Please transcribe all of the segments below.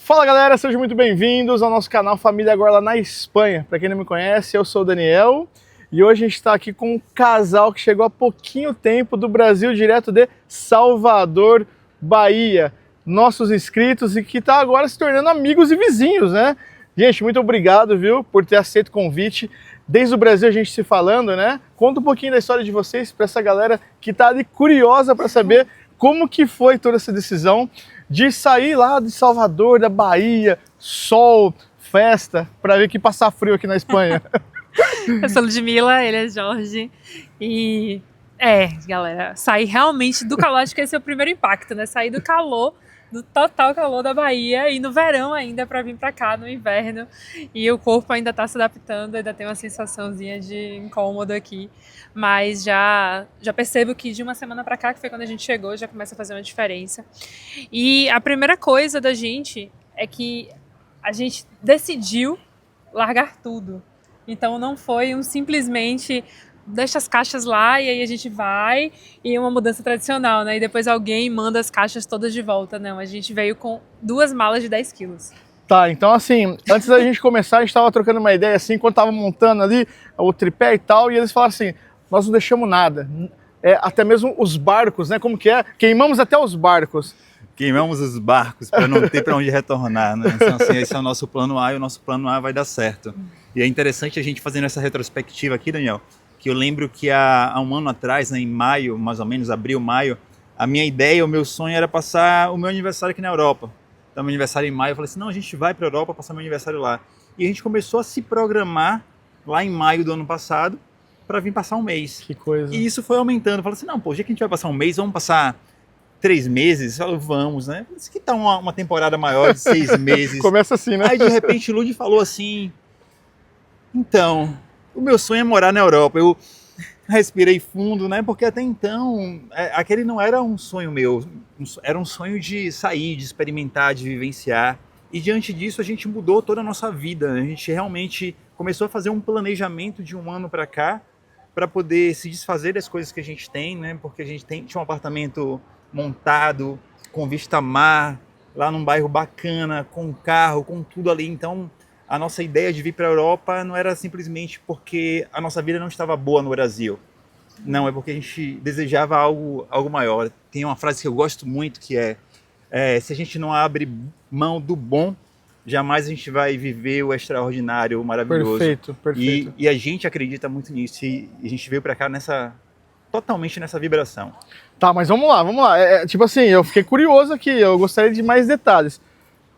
Fala galera, sejam muito bem-vindos ao nosso canal Família Gorla na Espanha. Para quem não me conhece, eu sou o Daniel e hoje a gente está aqui com um casal que chegou há pouquinho tempo do Brasil, direto de Salvador, Bahia. Nossos inscritos e que está agora se tornando amigos e vizinhos, né? Gente, muito obrigado, viu, por ter aceito o convite. Desde o Brasil a gente se falando, né? Conta um pouquinho da história de vocês para essa galera que está ali curiosa para saber como que foi toda essa decisão de sair lá de Salvador, da Bahia, sol, festa, para ver que passar frio aqui na Espanha. Eu sou Ludmilla, ele é Jorge. E galera, sair realmente do calor, acho que esse é o primeiro impacto, né? Sair do calor, do total calor da Bahia e no verão ainda para vir para cá no inverno. E o corpo ainda tá se adaptando, ainda tem uma sensaçãozinha de incômodo aqui. Mas já percebo que de uma semana para cá, que foi quando a gente chegou, já começa a fazer uma diferença. E a primeira coisa da gente é que a gente decidiu largar tudo. Então não foi simplesmente deixa as caixas lá e aí a gente vai e uma mudança tradicional, né? E depois alguém manda as caixas todas de volta. Não, a gente veio com 2 malas de 10 quilos. Tá, então assim, antes da gente começar, a gente estava trocando uma ideia assim, quando tava montando ali o tripé e tal, e eles falaram assim, nós não deixamos nada, até mesmo os barcos, né? Como que é? Queimamos até os barcos. Queimamos os barcos para não ter para onde retornar, né? Então, assim, esse é o nosso plano A e o nosso plano A vai dar certo. E é interessante a gente fazendo essa retrospectiva aqui, Daniel, que eu lembro que há um ano atrás, né, em maio, mais ou menos, abril, maio, a minha ideia, o meu sonho era passar o meu aniversário aqui na Europa. Então, meu aniversário em maio, eu falei assim, não, a gente vai para a Europa passar meu aniversário lá. E a gente começou a se programar lá em maio do ano passado para vir passar um mês. Que coisa. E isso foi aumentando. Eu falei assim, não, pô, já que a gente vai passar um mês, vamos passar 3 meses? Eu falei, vamos, né? Isso que tá uma temporada maior de 6 meses. Começa assim, né? Aí, de repente, o Lud falou assim, então, o meu sonho é morar na Europa. Eu respirei fundo, né? Porque até então, aquele não era um sonho meu, era um sonho de sair, de experimentar, de vivenciar. E diante disso, a gente mudou toda a nossa vida. A gente realmente começou a fazer um planejamento de um ano para cá, para poder se desfazer das coisas que a gente tem, né? Porque a gente tinha um apartamento montado, com vista a mar, lá num bairro bacana, com carro, com tudo ali. Então, a nossa ideia de vir para a Europa não era simplesmente porque a nossa vida não estava boa no Brasil. Não, é porque a gente desejava algo maior. Tem uma frase que eu gosto muito que se a gente não abre mão do bom, jamais a gente vai viver o extraordinário, o maravilhoso. Perfeito, perfeito. E a gente acredita muito nisso e a gente veio para cá totalmente nessa vibração. Tá, mas vamos lá. Tipo assim, eu fiquei curioso aqui, eu gostaria de mais detalhes.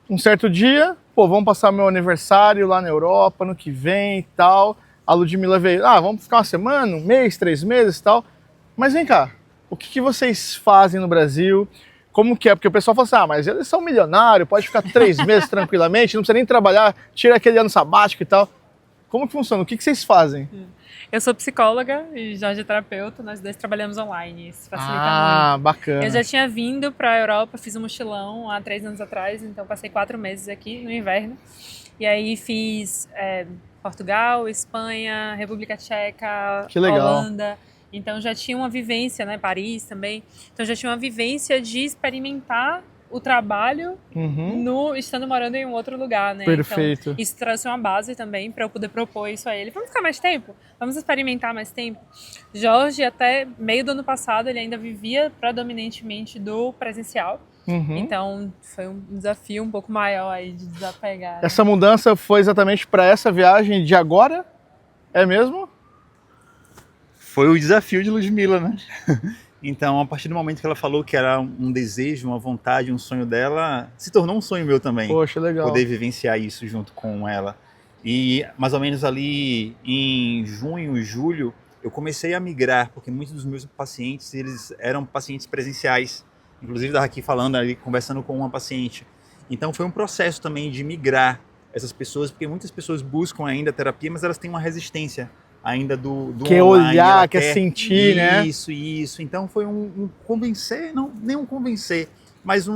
Um certo dia, pô, vamos passar meu aniversário lá na Europa, ano que vem e tal. A Ludmilla veio, vamos ficar uma semana, um mês, 3 meses e tal. Mas vem cá, o que vocês fazem no Brasil? Como que é? Porque o pessoal fala assim, mas eles são milionários, pode ficar 3 meses tranquilamente, não precisa nem trabalhar, tira aquele ano sabático e tal. Como que funciona? O que vocês fazem? Eu sou psicóloga e Jorge é terapeuta, nós dois trabalhamos online, isso facilita muito. Bacana. Eu já tinha vindo para a Europa, fiz um mochilão há 3 anos atrás, então passei 4 meses aqui no inverno. E aí fiz Portugal, Espanha, República Tcheca, que legal. Holanda. Então já tinha uma vivência, né, Paris também. Então já tinha uma vivência de experimentar o trabalho estando morando em um outro lugar, né? Perfeito. Então, isso trouxe uma base também para eu poder propor isso a ele. Vamos ficar mais tempo? Vamos experimentar mais tempo? Jorge, até meio do ano passado, ele ainda vivia predominantemente do presencial. Então, foi um desafio um pouco maior aí de desapegar. Essa mudança foi exatamente para essa viagem de agora? É mesmo? Foi o desafio de Ludmilla, né? Então, a partir do momento que ela falou que era um desejo, uma vontade, um sonho dela, se tornou um sonho meu também. Poxa, legal. Poder vivenciar isso junto com ela. E mais ou menos ali em junho, julho, eu comecei a migrar, porque muitos dos meus pacientes, eles eram pacientes presenciais. Inclusive, estava aqui falando ali, conversando com uma paciente. Então, foi um processo também de migrar essas pessoas, porque muitas pessoas buscam ainda terapia, mas elas têm uma resistência ainda do quer online, olhar, quer sentir, né? Isso. Então foi um convencer, não nem um convencer, mas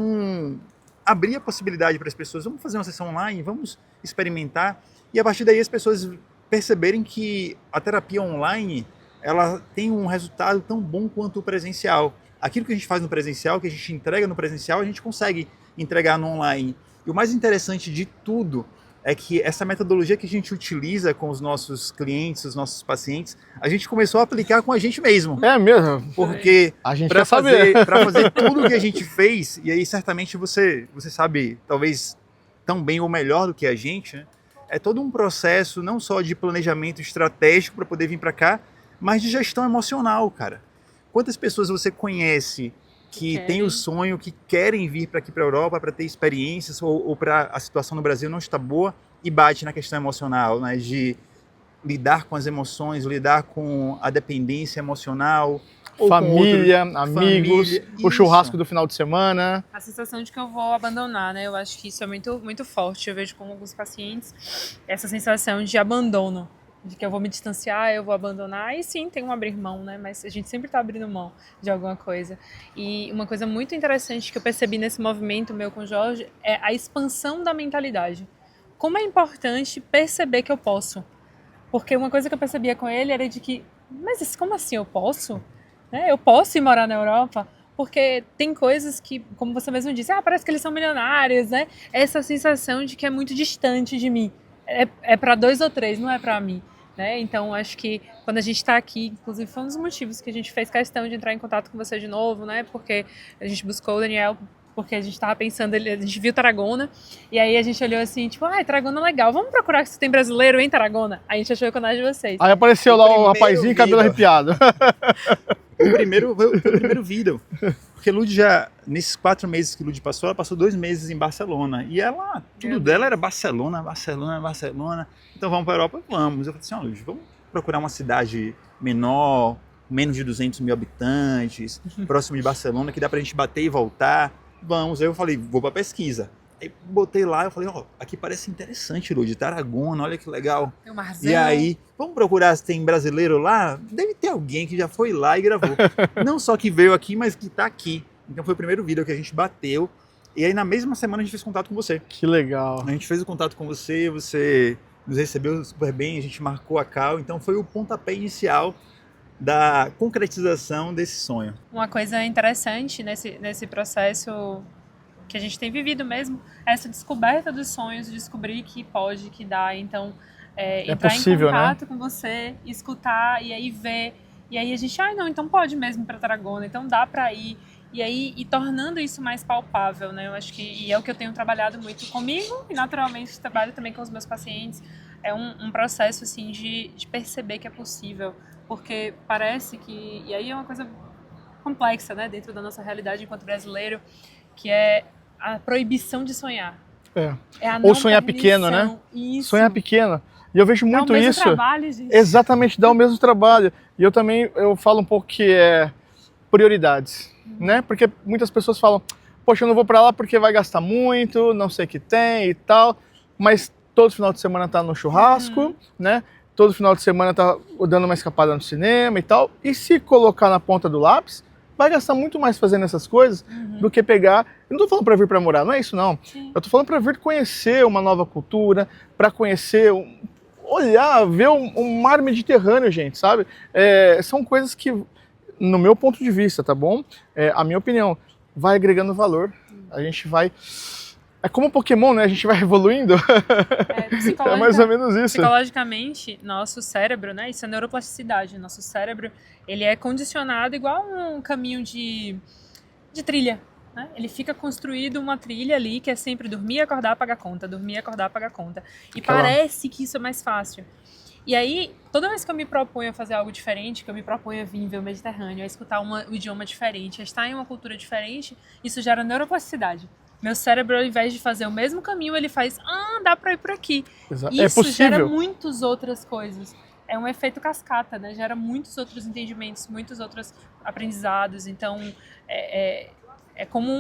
abrir a possibilidade para as pessoas. Vamos fazer uma sessão online, vamos experimentar. E a partir daí as pessoas perceberem que a terapia online, ela tem um resultado tão bom quanto o presencial. Aquilo que a gente faz no presencial, que a gente entrega no presencial, a gente consegue entregar no online. E o mais interessante de tudo é que essa metodologia que a gente utiliza com os nossos clientes, os nossos pacientes, a gente começou a aplicar com a gente mesmo. É mesmo? Porque A gente para quer saber. fazer tudo o que a gente fez, e aí certamente você sabe, talvez tão bem ou melhor do que a gente, né? É todo um processo não só de planejamento estratégico para poder vir para cá, mas de gestão emocional, cara. Quantas pessoas você conhece que têm o sonho, que querem vir para aqui para a Europa para ter experiências ou para a situação no Brasil não está boa e bate na questão emocional, né? De lidar com as emoções, lidar com a dependência emocional. Família, amigos, o churrasco do final de semana. A sensação de que eu vou abandonar, né? Eu acho que isso é muito, muito forte. Eu vejo com alguns pacientes essa sensação de abandono, de que eu vou me distanciar, eu vou abandonar. E sim, tem um abrir mão, né? Mas a gente sempre tá abrindo mão de alguma coisa. E uma coisa muito interessante que eu percebi nesse movimento meu com o Jorge é a expansão da mentalidade. Como é importante perceber que eu posso. Porque uma coisa que eu percebia com ele era de que, mas como assim eu posso? Eu posso ir morar na Europa? Porque tem coisas que, como você mesmo disse, parece que eles são milionários, né? Essa sensação de que é muito distante de mim. É para 2 ou 3, não é para mim. Né? Então, acho que quando a gente está aqui, inclusive foi um dos motivos que a gente fez questão de entrar em contato com você de novo, né? Porque a gente buscou o Daniel, porque a gente estava pensando, a gente viu Tarragona, e aí a gente olhou assim, tipo, Tarragona é legal, vamos procurar se tem brasileiro em Tarragona. A gente achou o canal de vocês. Aí apareceu lá o rapazinho, cabelo arrepiado. Foi o primeiro vídeo. Porque Lud já, nesses 4 meses que Lud passou, ela passou 2 meses em Barcelona. E ela, tudo dela era Barcelona. Então vamos para a Europa? Vamos. Eu falei assim, Lud, vamos procurar uma cidade menor, menos de 200 mil habitantes, próximo de Barcelona, que dá pra gente bater e voltar. Vamos. Aí eu falei, vou pra pesquisa. Aí botei lá, eu falei, aqui parece interessante, Lud, Tarragona, olha que legal. Tem um marzão. E aí, vamos procurar se tem brasileiro lá? Deve ter alguém que já foi lá e gravou. Não só que veio aqui, mas que tá aqui. Então foi o primeiro vídeo que a gente bateu. E aí na mesma semana a gente fez contato com você. Que legal. A gente fez o contato com você, você nos recebeu super bem, a gente marcou a call. Então foi o pontapé inicial da concretização desse sonho. Uma coisa interessante nesse processo que a gente tem vivido mesmo, é essa descoberta dos sonhos, descobrir que pode, que dá. Então, entrar possível, em contato, né? Com você, escutar e aí ver. E aí a gente, não, então pode mesmo para Tarragona, então dá para ir. E aí, tornando isso mais palpável, né? Eu acho que, e é o que eu tenho trabalhado muito comigo e naturalmente trabalho também com os meus pacientes. É um processo, assim, de perceber que é possível. Porque parece que, e aí é uma coisa complexa, né? Dentro da nossa realidade enquanto brasileiro, que é a proibição de sonhar. Ou sonhar pequeno, né? Isso. Sonhar pequeno. E eu vejo muito dá o mesmo isso. Trabalho, gente. Exatamente, dá o mesmo trabalho. E eu falo um pouco que é prioridades, né? Porque muitas pessoas falam, poxa, eu não vou pra lá porque vai gastar muito, não sei o que tem e tal. Mas todo final de semana tá no churrasco, né? Todo final de semana tá dando uma escapada no cinema e tal. E se colocar na ponta do lápis, vai gastar muito mais fazendo essas coisas do que pegar. Eu não tô falando para vir para morar, não é isso não. Sim. Eu tô falando para vir conhecer uma nova cultura, para conhecer, olhar, ver um mar Mediterrâneo, gente, sabe? São coisas que, no meu ponto de vista, tá bom? A minha opinião, vai agregando valor. A gente vai... É como Pokémon, né? A gente vai evoluindo. É mais ou menos isso. Psicologicamente, nosso cérebro, né? Isso é neuroplasticidade. Nosso cérebro, ele é condicionado igual um caminho de trilha, né? Ele fica construído uma trilha ali que é sempre dormir, acordar, pagar conta. Dormir, acordar, pagar conta. E parece que isso é mais fácil. E aí, toda vez que eu me proponho a fazer algo diferente, que eu me proponho a vir ver o Mediterrâneo, a escutar um idioma diferente, a estar em uma cultura diferente, isso gera neuroplasticidade. Meu cérebro, ao invés de fazer o mesmo caminho, ele faz, dá pra ir por aqui. Exato. Isso é possível. gera muitas outras coisas. É um efeito cascata, né? Gera muitos outros entendimentos, muitos outros aprendizados. Então, é como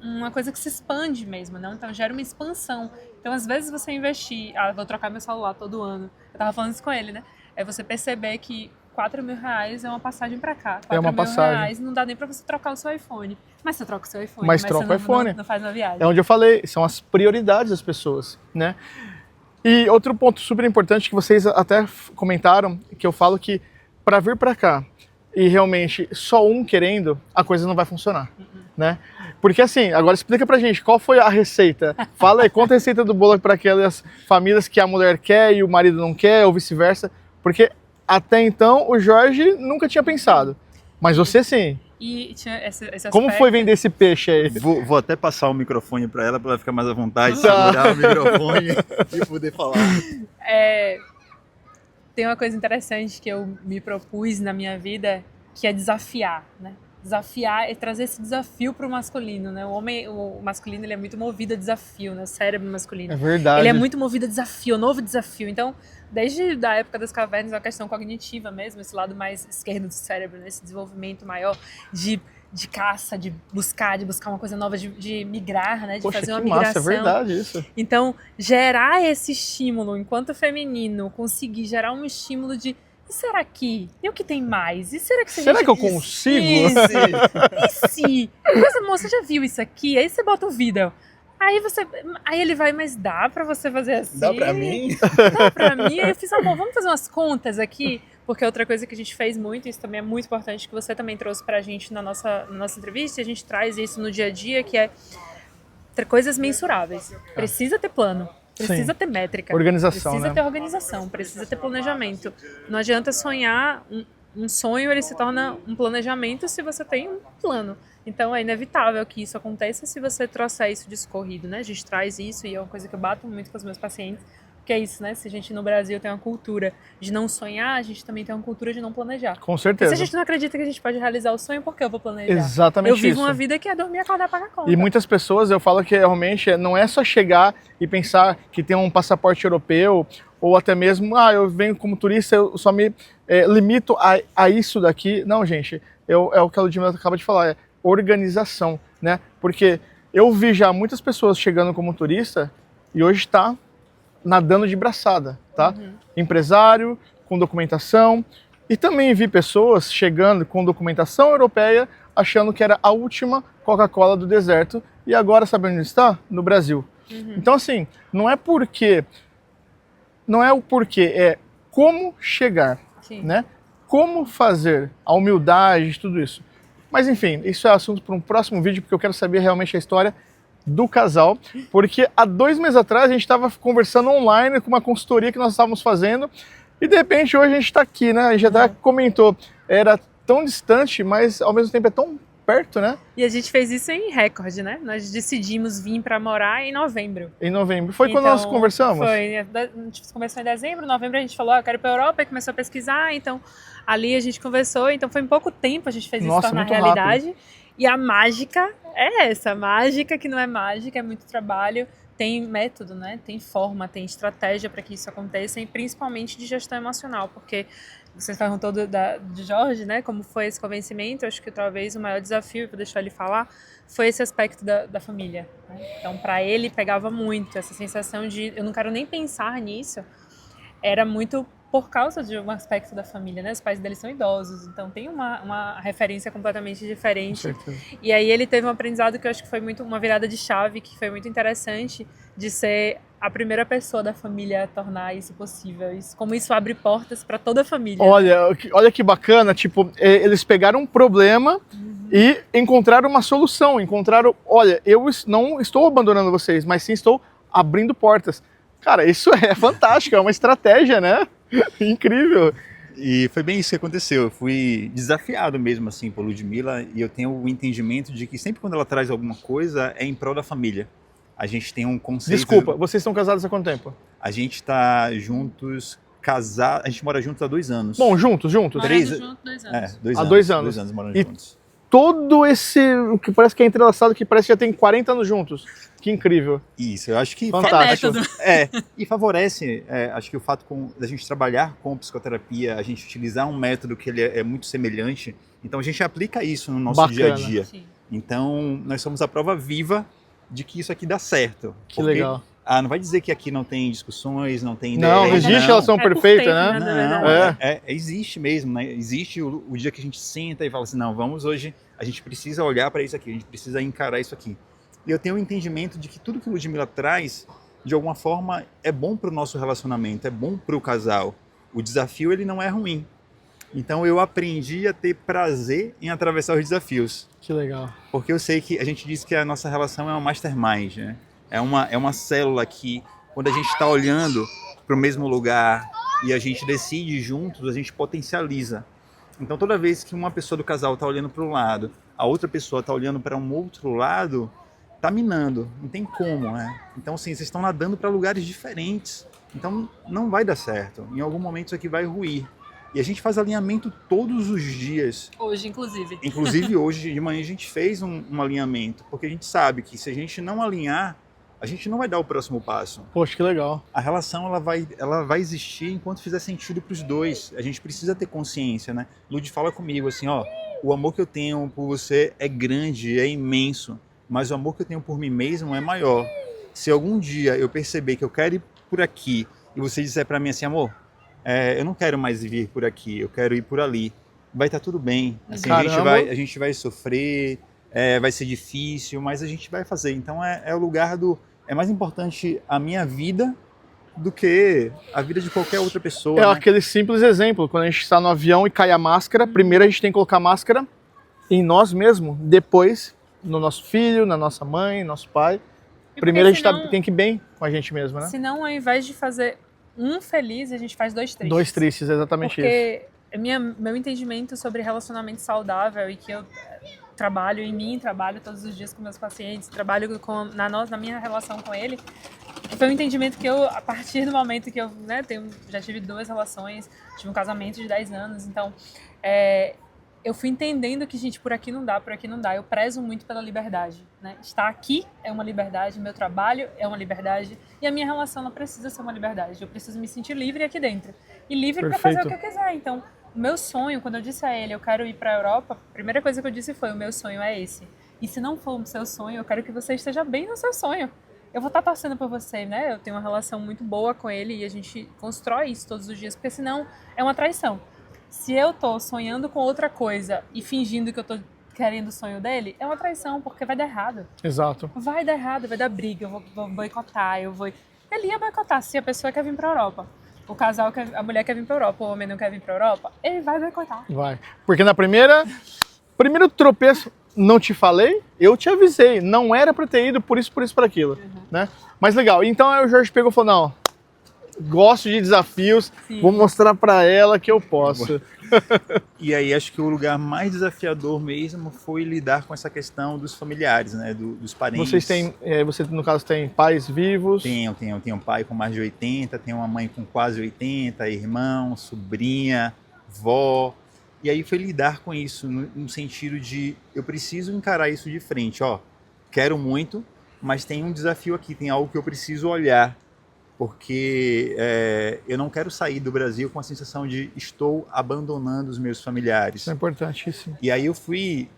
uma coisa que se expande mesmo, né? Então, gera uma expansão. Então, às vezes, você investir... vou trocar meu celular todo ano. Eu tava falando isso com ele, né? É você perceber que R$4.000 é uma passagem pra cá. R$4.000 não dá nem pra você trocar o seu iPhone. Mas você troca o seu iPhone. Mas troca o iPhone. Não faz uma viagem. É onde eu falei, são as prioridades das pessoas, né? E outro ponto super importante que vocês até comentaram, que eu falo que para vir para cá e realmente só um querendo, a coisa não vai funcionar, né? Porque assim, agora explica pra gente, qual foi a receita? Fala aí, conta a receita do bolo para aquelas famílias que a mulher quer e o marido não quer, ou vice-versa, porque até então o Jorge nunca tinha pensado, mas você sim. E tinha esse Como aspecto. foi vender esse peixe aí? Vou até passar o microfone para ela ficar mais à vontade, Tá. segurar o microfone e poder falar. Tem uma coisa interessante que eu me propus na minha vida, que é desafiar, né? Desafiar é trazer esse desafio para o masculino, né? O masculino, ele é muito movido a desafio, né? O cérebro masculino. É verdade. Ele é muito movido a desafio, a novo desafio. Então, desde a época das cavernas, é uma questão cognitiva mesmo, esse lado mais esquerdo do cérebro, né? Esse desenvolvimento maior de caça, de buscar uma coisa nova, de migrar, né? De Poxa, fazer uma que massa, migração. é verdade isso. Então, gerar esse estímulo enquanto feminino, conseguir gerar um estímulo de e será que? E o que tem mais? E será que se a Será gente... que eu consigo? E se? Mas, amor, você já viu isso aqui? Aí você bota o vídeo. Aí ele vai, mas dá pra você fazer assim? Dá pra mim? Dá pra mim? Aí eu fiz, amor, vamos fazer umas contas aqui? Porque outra coisa que a gente fez muito, isso também é muito importante, que você também trouxe pra gente na nossa entrevista, e a gente traz isso no dia a dia, que é ter coisas mensuráveis. Precisa ter plano. Precisa ter métrica. Organização, precisa né? ter organização, precisa ter planejamento. Não adianta sonhar, um sonho ele se torna um planejamento se você tem um plano. Então é inevitável que isso aconteça se você trouxer isso discorrido, né? A gente traz isso e é uma coisa que eu bato muito com os meus pacientes, que é isso, né? Se a gente no Brasil tem uma cultura de não sonhar, a gente também tem uma cultura de não planejar. Com Porque certeza. se a gente não acredita que a gente pode realizar o sonho, por que eu vou planejar? Exatamente Eu vivo isso. uma vida que é dormir, acordar, pagar conta. E muitas pessoas, eu falo que realmente não é só chegar e pensar que tem um passaporte europeu, ou até mesmo, eu venho como turista, eu só me limito a isso daqui. Não, gente, é o que a Ludmilla acaba de falar, é organização, né? Porque eu vi já muitas pessoas chegando como turista e hoje está nadando de braçada, tá? Empresário, com documentação, e também vi pessoas chegando com documentação europeia, achando que era a última Coca-Cola do deserto, e agora sabe onde está? No Brasil. Então assim, não é o porquê, é como chegar, Sim. né? Como fazer, a humildade, tudo isso. Mas enfim, isso é assunto para um próximo vídeo, porque eu quero saber realmente a história do casal, porque há 2 meses atrás a gente estava conversando online com uma consultoria que nós estávamos fazendo, e de repente hoje a gente está aqui, né? A gente até comentou, era tão distante, mas ao mesmo tempo é tão perto, né? E a gente fez isso em recorde, né? Nós decidimos vir para morar em novembro. Em novembro. Foi quando nós conversamos? Foi. A gente começou em dezembro, em novembro a gente falou, eu quero ir para a Europa, e começou a pesquisar, então ali a gente conversou, então foi em pouco tempo a gente fez isso se tornar realidade. Rápido. E a mágica é essa, mágica que não é mágica, é muito trabalho, tem método, né? Tem forma, tem estratégia para que isso aconteça, e principalmente de gestão emocional, porque você perguntou de Jorge, né? Como foi esse convencimento? Eu acho que talvez o maior desafio, vou deixar ele falar, foi esse aspecto da família. Né? Então, para ele, pegava muito essa sensação de eu não quero nem pensar nisso. Era muito por causa de um aspecto da família, né? Os pais dele são idosos, então tem uma referência completamente diferente. E aí ele teve um aprendizado que eu acho que foi muito uma virada de chave, que foi muito interessante, de ser a primeira pessoa da família a tornar isso possível. Como isso abre portas para toda a família. Olha que bacana, tipo, eles pegaram um problema e encontraram uma solução, olha, eu não estou abandonando vocês, mas sim estou abrindo portas. Cara, isso é fantástico, é uma estratégia, né? Incrível. E foi bem isso que aconteceu. Eu fui desafiado mesmo assim por Ludmilla, e eu tenho o entendimento de que sempre quando ela traz alguma coisa é em prol da família. A gente tem um conceito... Desculpa, vocês estão casados há quanto tempo? A gente está juntos, casados, a gente mora juntos há 2 anos. Bom, juntos? Morando junto 2 anos. 2 há anos. 2 anos. 2 anos morando juntos. Todo o que parece que é entrelaçado, que parece que já tem 40 anos juntos. Que incrível. Isso, eu acho que... Fantástico. E favorece, acho que o fato da gente trabalhar com psicoterapia, a gente utilizar um método que ele é muito semelhante, então a gente aplica isso no nosso dia a dia. Sim. Então, nós somos a prova viva de que isso aqui dá certo. Que legal. Não vai dizer que aqui não tem discussões, não tem ideia. Não existe relação perfeita, né? Existe mesmo, né? Existe o dia que a gente senta e fala assim, não, vamos hoje, a gente precisa olhar para isso aqui, a gente precisa encarar isso aqui. E eu tenho o entendimento de que tudo que o Ludmilla traz, de alguma forma, é bom para o nosso relacionamento, é bom para o casal. O desafio, ele não é ruim. Então eu aprendi a ter prazer em atravessar os desafios. Que legal. Porque eu sei que a gente diz que a nossa relação é uma mastermind, né? É uma célula que, quando a gente está olhando para o mesmo lugar e a gente decide juntos, a gente potencializa. Então toda vez que uma pessoa do casal está olhando para um lado, a outra pessoa está olhando para um outro lado, tá minando, não tem como, né? Então assim, vocês estão nadando para lugares diferentes, então não vai dar certo. Em algum momento isso aqui vai ruir. E a gente faz alinhamento todos os dias. Hoje, inclusive. Inclusive hoje de manhã a gente fez um alinhamento, porque a gente sabe que se a gente não alinhar, a gente não vai dar o próximo passo. Poxa, que legal. A relação ela vai existir enquanto fizer sentido para os dois. A gente precisa ter consciência, né? Lud fala comigo assim, ó, o amor que eu tenho por você é grande, é imenso, mas o amor que eu tenho por mim mesmo é maior. Se algum dia eu perceber que eu quero ir por aqui e você disser para mim assim, amor, eu não quero mais vir por aqui, eu quero ir por ali, vai estar tudo bem. Assim, a gente vai sofrer, vai ser difícil, mas a gente vai fazer. Então é o lugar do... É mais importante a minha vida do que a vida de qualquer outra pessoa. É, né? Né? Aquele simples exemplo, quando a gente está no avião e cai a máscara, primeiro a gente tem que colocar a máscara em nós mesmos, depois no nosso filho, na nossa mãe, nosso pai. Primeiro a gente tem que ir bem com a gente mesmo, né? Senão, ao invés de fazer um feliz, a gente faz dois tristes. Dois tristes, exatamente isso. Porque meu entendimento sobre relacionamento saudável e que eu trabalho em mim, trabalho todos os dias com meus pacientes, trabalho na minha relação com ele, foi um entendimento que eu, a partir do momento que eu já tive 2 relações, tive um casamento de 10 anos, então eu fui entendendo que, gente, por aqui não dá, eu prezo muito pela liberdade, né? Estar aqui é uma liberdade, meu trabalho é uma liberdade e a minha relação não precisa ser uma liberdade, eu preciso me sentir livre aqui dentro e livre para fazer o que eu quiser. Então, o meu sonho, quando eu disse a ele, eu quero ir para a Europa, a primeira coisa que eu disse foi, o meu sonho é esse. E se não for o seu sonho, eu quero que você esteja bem no seu sonho. Eu vou estar torcendo por você, né? Eu tenho uma relação muito boa com ele e a gente constrói isso todos os dias, porque senão é uma traição. Se eu tô sonhando com outra coisa e fingindo que eu tô querendo o sonho dele, é uma traição, porque vai dar errado. Exato. Vai dar errado, vai dar briga, eu vou boicotar, Ele ia boicotar se a pessoa quer vir pra Europa. O casal, a mulher quer vir pra Europa, o homem não quer vir pra Europa, ele vai boicotar. Vai. Porque na primeiro tropeço, não te falei, eu te avisei, não era pra ter ido por isso, por aquilo, né? Mas legal, então aí o Jorge pegou e falou, não, gosto de desafios, sim, vou mostrar pra ela que eu posso. E aí acho que o lugar mais desafiador mesmo foi lidar com essa questão dos familiares, né, dos parentes. Você no caso tem pais vivos? Tenho um pai com mais de 80, tenho uma mãe com quase 80, irmão, sobrinha, vó. E aí foi lidar com isso no sentido de eu preciso encarar isso de frente, ó, quero muito, mas tem um desafio aqui, tem algo que eu preciso olhar. Porque eu não quero sair do Brasil com a sensação de estou abandonando os meus familiares. Isso é importantíssimo. E aí eu fui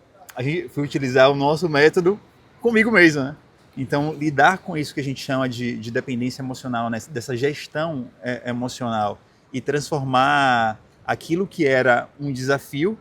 utilizar o nosso método comigo mesmo, né? Então, lidar com isso que a gente chama de dependência emocional, né? Dessa gestão emocional e transformar aquilo que era um desafio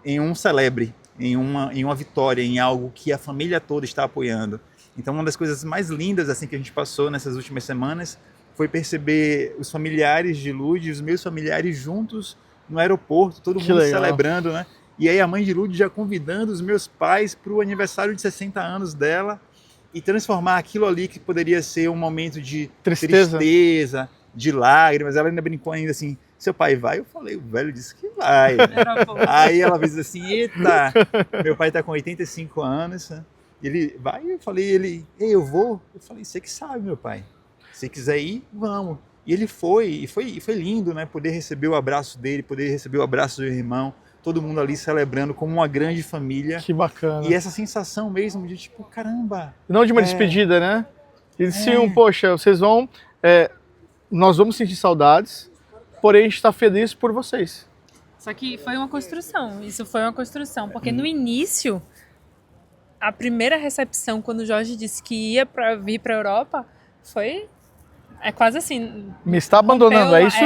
em um celebre, em uma vitória, em algo que a família toda está apoiando. Então, uma das coisas mais lindas assim que a gente passou nessas últimas semanas foi perceber os familiares de Lud e os meus familiares juntos no aeroporto, todo mundo celebrando, né? E aí a mãe de Lud já convidando os meus pais para o aniversário de 60 anos dela e transformar aquilo ali que poderia ser um momento de tristeza, de lágrimas. Ela ainda brincou ainda assim, seu pai vai? Eu falei, o velho disse que vai. Aí ela fez assim, eita, meu pai está com 85 anos, né? Ele vai, eu falei, ei, eu vou? Eu falei, você que sabe, meu pai. Se quiser ir, vamos. E ele foi, e foi lindo, né? Poder receber o abraço dele, poder receber o abraço do irmão, todo mundo ali celebrando como uma grande família. Que bacana. E essa sensação mesmo de tipo, caramba. Não de uma despedida, né? Eles diziam, poxa, vocês vão, nós vamos sentir saudades, porém a gente está feliz por vocês. Só que foi uma construção, isso foi uma construção, porque no início... A primeira recepção, quando o Jorge disse que ia vir para a Europa, foi quase assim... Me está abandonando, é isso?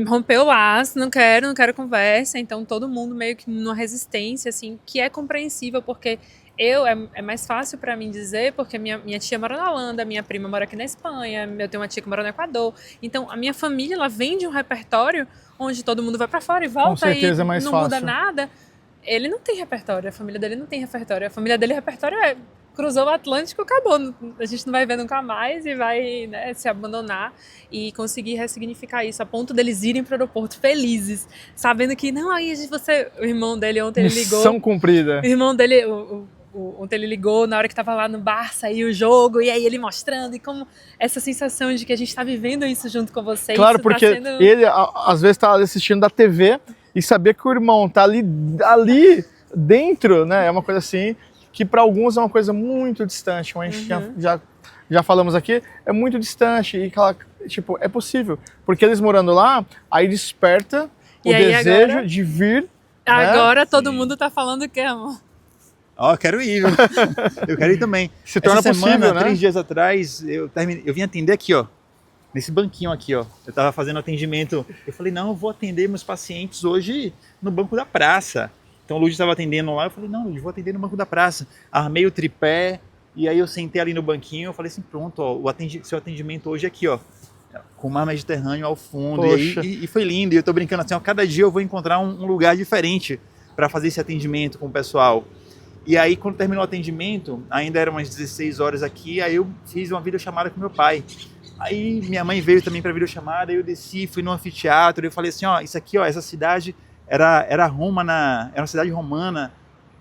Rompeu o laço, não quero conversa. Então, todo mundo meio que numa resistência, assim, que é compreensível, porque É mais fácil para mim dizer, porque minha tia mora na Holanda, minha prima mora aqui na Espanha, eu tenho uma tia que mora no Equador. Então, a minha família, ela vem de um repertório onde todo mundo vai para fora e volta. Com certeza é mais não fácil. muda nada. Ele não tem repertório, a família dele não tem repertório. A família dele, repertório cruzou o Atlântico, acabou. A gente não vai ver nunca mais e vai, né, se abandonar e conseguir ressignificar isso, a ponto deles irem para o aeroporto felizes, sabendo que, não, aí o irmão dele ontem ele ligou. Missão cumprida. O irmão dele, ontem ele ligou na hora que tava lá no bar, saiu o jogo, e aí ele mostrando, e como essa sensação de que a gente tá vivendo isso junto com vocês. Claro, porque ele às vezes tá assistindo da TV e saber que o irmão tá ali dentro, né, é uma coisa assim, que para alguns é uma coisa muito distante, como a gente já falamos aqui, é muito distante, e tipo, é possível, porque eles morando lá, aí desperta o desejo agora, de vir. Agora, né? Todo Sim. mundo tá falando que, amor? Ó, quero ir, viu? Eu quero ir também. Se torna possível, né? 3 dias atrás, eu vim atender aqui, ó, nesse banquinho aqui, ó. Eu tava fazendo atendimento, eu falei, não, eu vou atender meus pacientes hoje no banco da praça. Então o Lúcio estava atendendo lá, eu falei, não, Lúcio, vou atender no banco da praça. Armei o tripé, e aí eu sentei ali no banquinho, eu falei assim, pronto, ó, seu atendimento hoje é aqui, ó, com o mar Mediterrâneo ao fundo. E foi lindo, e eu tô brincando assim, ó, cada dia eu vou encontrar um lugar diferente para fazer esse atendimento com o pessoal. E aí, quando terminou o atendimento, ainda eram umas 16 horas aqui, aí eu fiz uma videochamada com meu pai. Aí minha mãe veio também para videochamada, eu desci, fui no anfiteatro, eu falei assim, ó, isso aqui, ó, essa cidade era Roma, era uma cidade romana,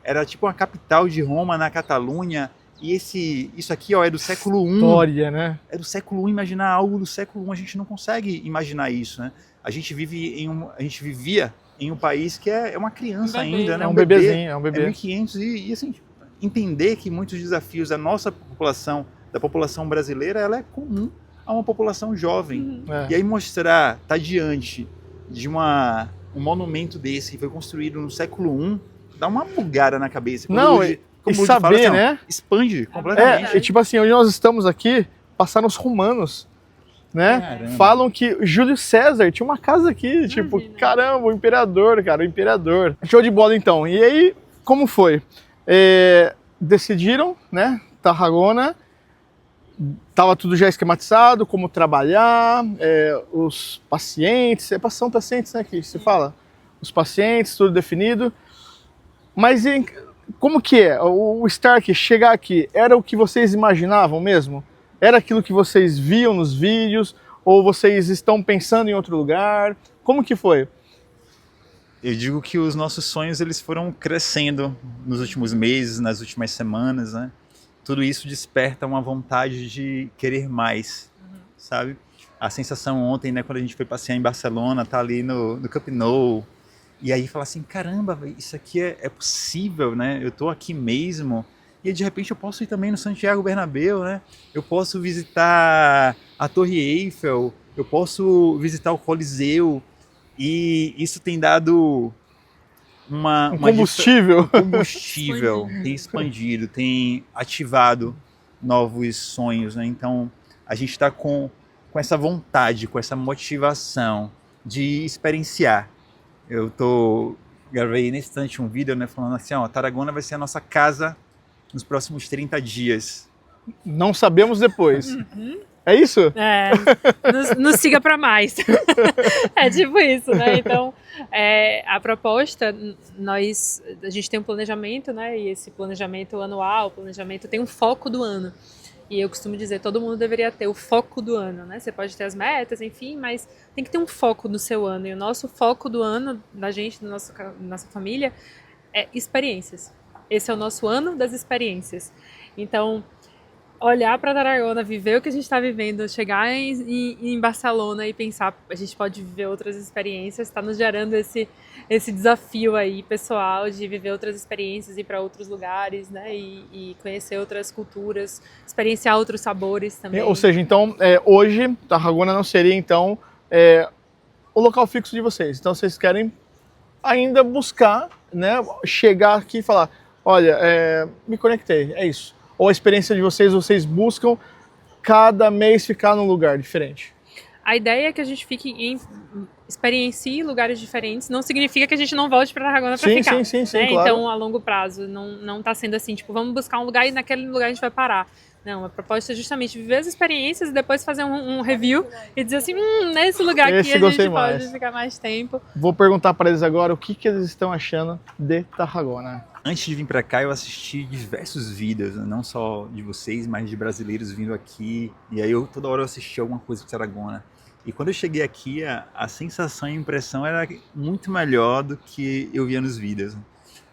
era tipo uma capital de Roma na Catalunha, e isso aqui, ó, é do século I. História, né? É do século I, imaginar algo do século I, a gente não consegue imaginar isso, né? A gente vivia em um país que é uma criança ainda, né? É um bebezinho, é um bebê. É 1500 e assim, entender que muitos desafios da nossa população, da população brasileira, ela é comum a uma população jovem. E aí mostrar, tá diante de um monumento desse que foi construído no século I, dá uma bugada na cabeça. E saber, assim, né? Expande completamente. E tipo assim, onde nós estamos aqui, passaram os romanos, né? Caramba. Falam que Júlio César tinha uma casa aqui, tipo, caramba, o imperador, cara, o imperador. Show de bola então. E aí, como foi? Decidiram, né? Tarragona, tava tudo já esquematizado, como trabalhar, os pacientes, são pacientes, né, que se fala? Os pacientes, tudo definido. Mas como que é? O Stark chegar aqui, era o que vocês imaginavam mesmo? Era aquilo que vocês viam nos vídeos? Ou vocês estão pensando em outro lugar? Como que foi? Eu digo que os nossos sonhos, eles foram crescendo nos últimos meses, nas últimas semanas, né? Tudo isso desperta uma vontade de querer mais, sabe? A sensação ontem, né, quando a gente foi passear em Barcelona, tá ali no Camp Nou, e aí fala assim, caramba, isso aqui é possível, né? Eu tô aqui mesmo, e de repente eu posso ir também no Santiago Bernabéu, né? Eu posso visitar a Torre Eiffel, eu posso visitar o Coliseu, e isso tem dado um combustível, tem expandido, tem ativado novos sonhos, né? Então a gente está com essa vontade, com essa motivação de experienciar. Gravei nesse instante um vídeo, né, falando assim, ó, Tarragona vai ser a nossa casa nos próximos 30 dias. Não sabemos depois. É isso? Nos siga para mais. É tipo isso, né? Então, a proposta, a gente tem um planejamento, né? E esse planejamento anual, tem um foco do ano. E eu costumo dizer, todo mundo deveria ter o foco do ano, né? Você pode ter as metas, enfim, mas tem que ter um foco no seu ano. E o nosso foco do ano, da gente, da nossa família, é experiências. Esse é o nosso ano das experiências. Então, olhar para Tarragona, viver o que a gente está vivendo, chegar em Barcelona e pensar, a gente pode viver outras experiências, está nos gerando esse desafio aí pessoal de viver outras experiências, ir para outros lugares, né, e conhecer outras culturas, experienciar outros sabores também. Ou seja, então, hoje, Tarragona não seria, então, o local fixo de vocês. Então, vocês querem ainda buscar, né, chegar aqui e falar, olha, me conectei, é isso. Ou a experiência de vocês buscam cada mês ficar num lugar diferente? A ideia é que a gente fique em experiencie lugares diferentes, não significa que a gente não volte para Tarragona para Sim, ficar. sim, Né? claro. Então, a longo prazo, não está sendo assim, tipo, vamos buscar um lugar e naquele lugar a gente vai parar. Não, a proposta é justamente viver as experiências e depois fazer um review e dizer assim, nesse lugar aqui Esse a gostei gente pode mais. ficar mais tempo. Vou perguntar para eles agora o que eles estão achando de Tarragona. Antes de vir para cá, eu assisti diversos vídeos, né? Não só de vocês, mas de brasileiros vindo aqui. E aí toda hora eu assistia alguma coisa de Tarragona. E quando eu cheguei aqui, a sensação e a impressão era muito melhor do que eu via nos vídeos.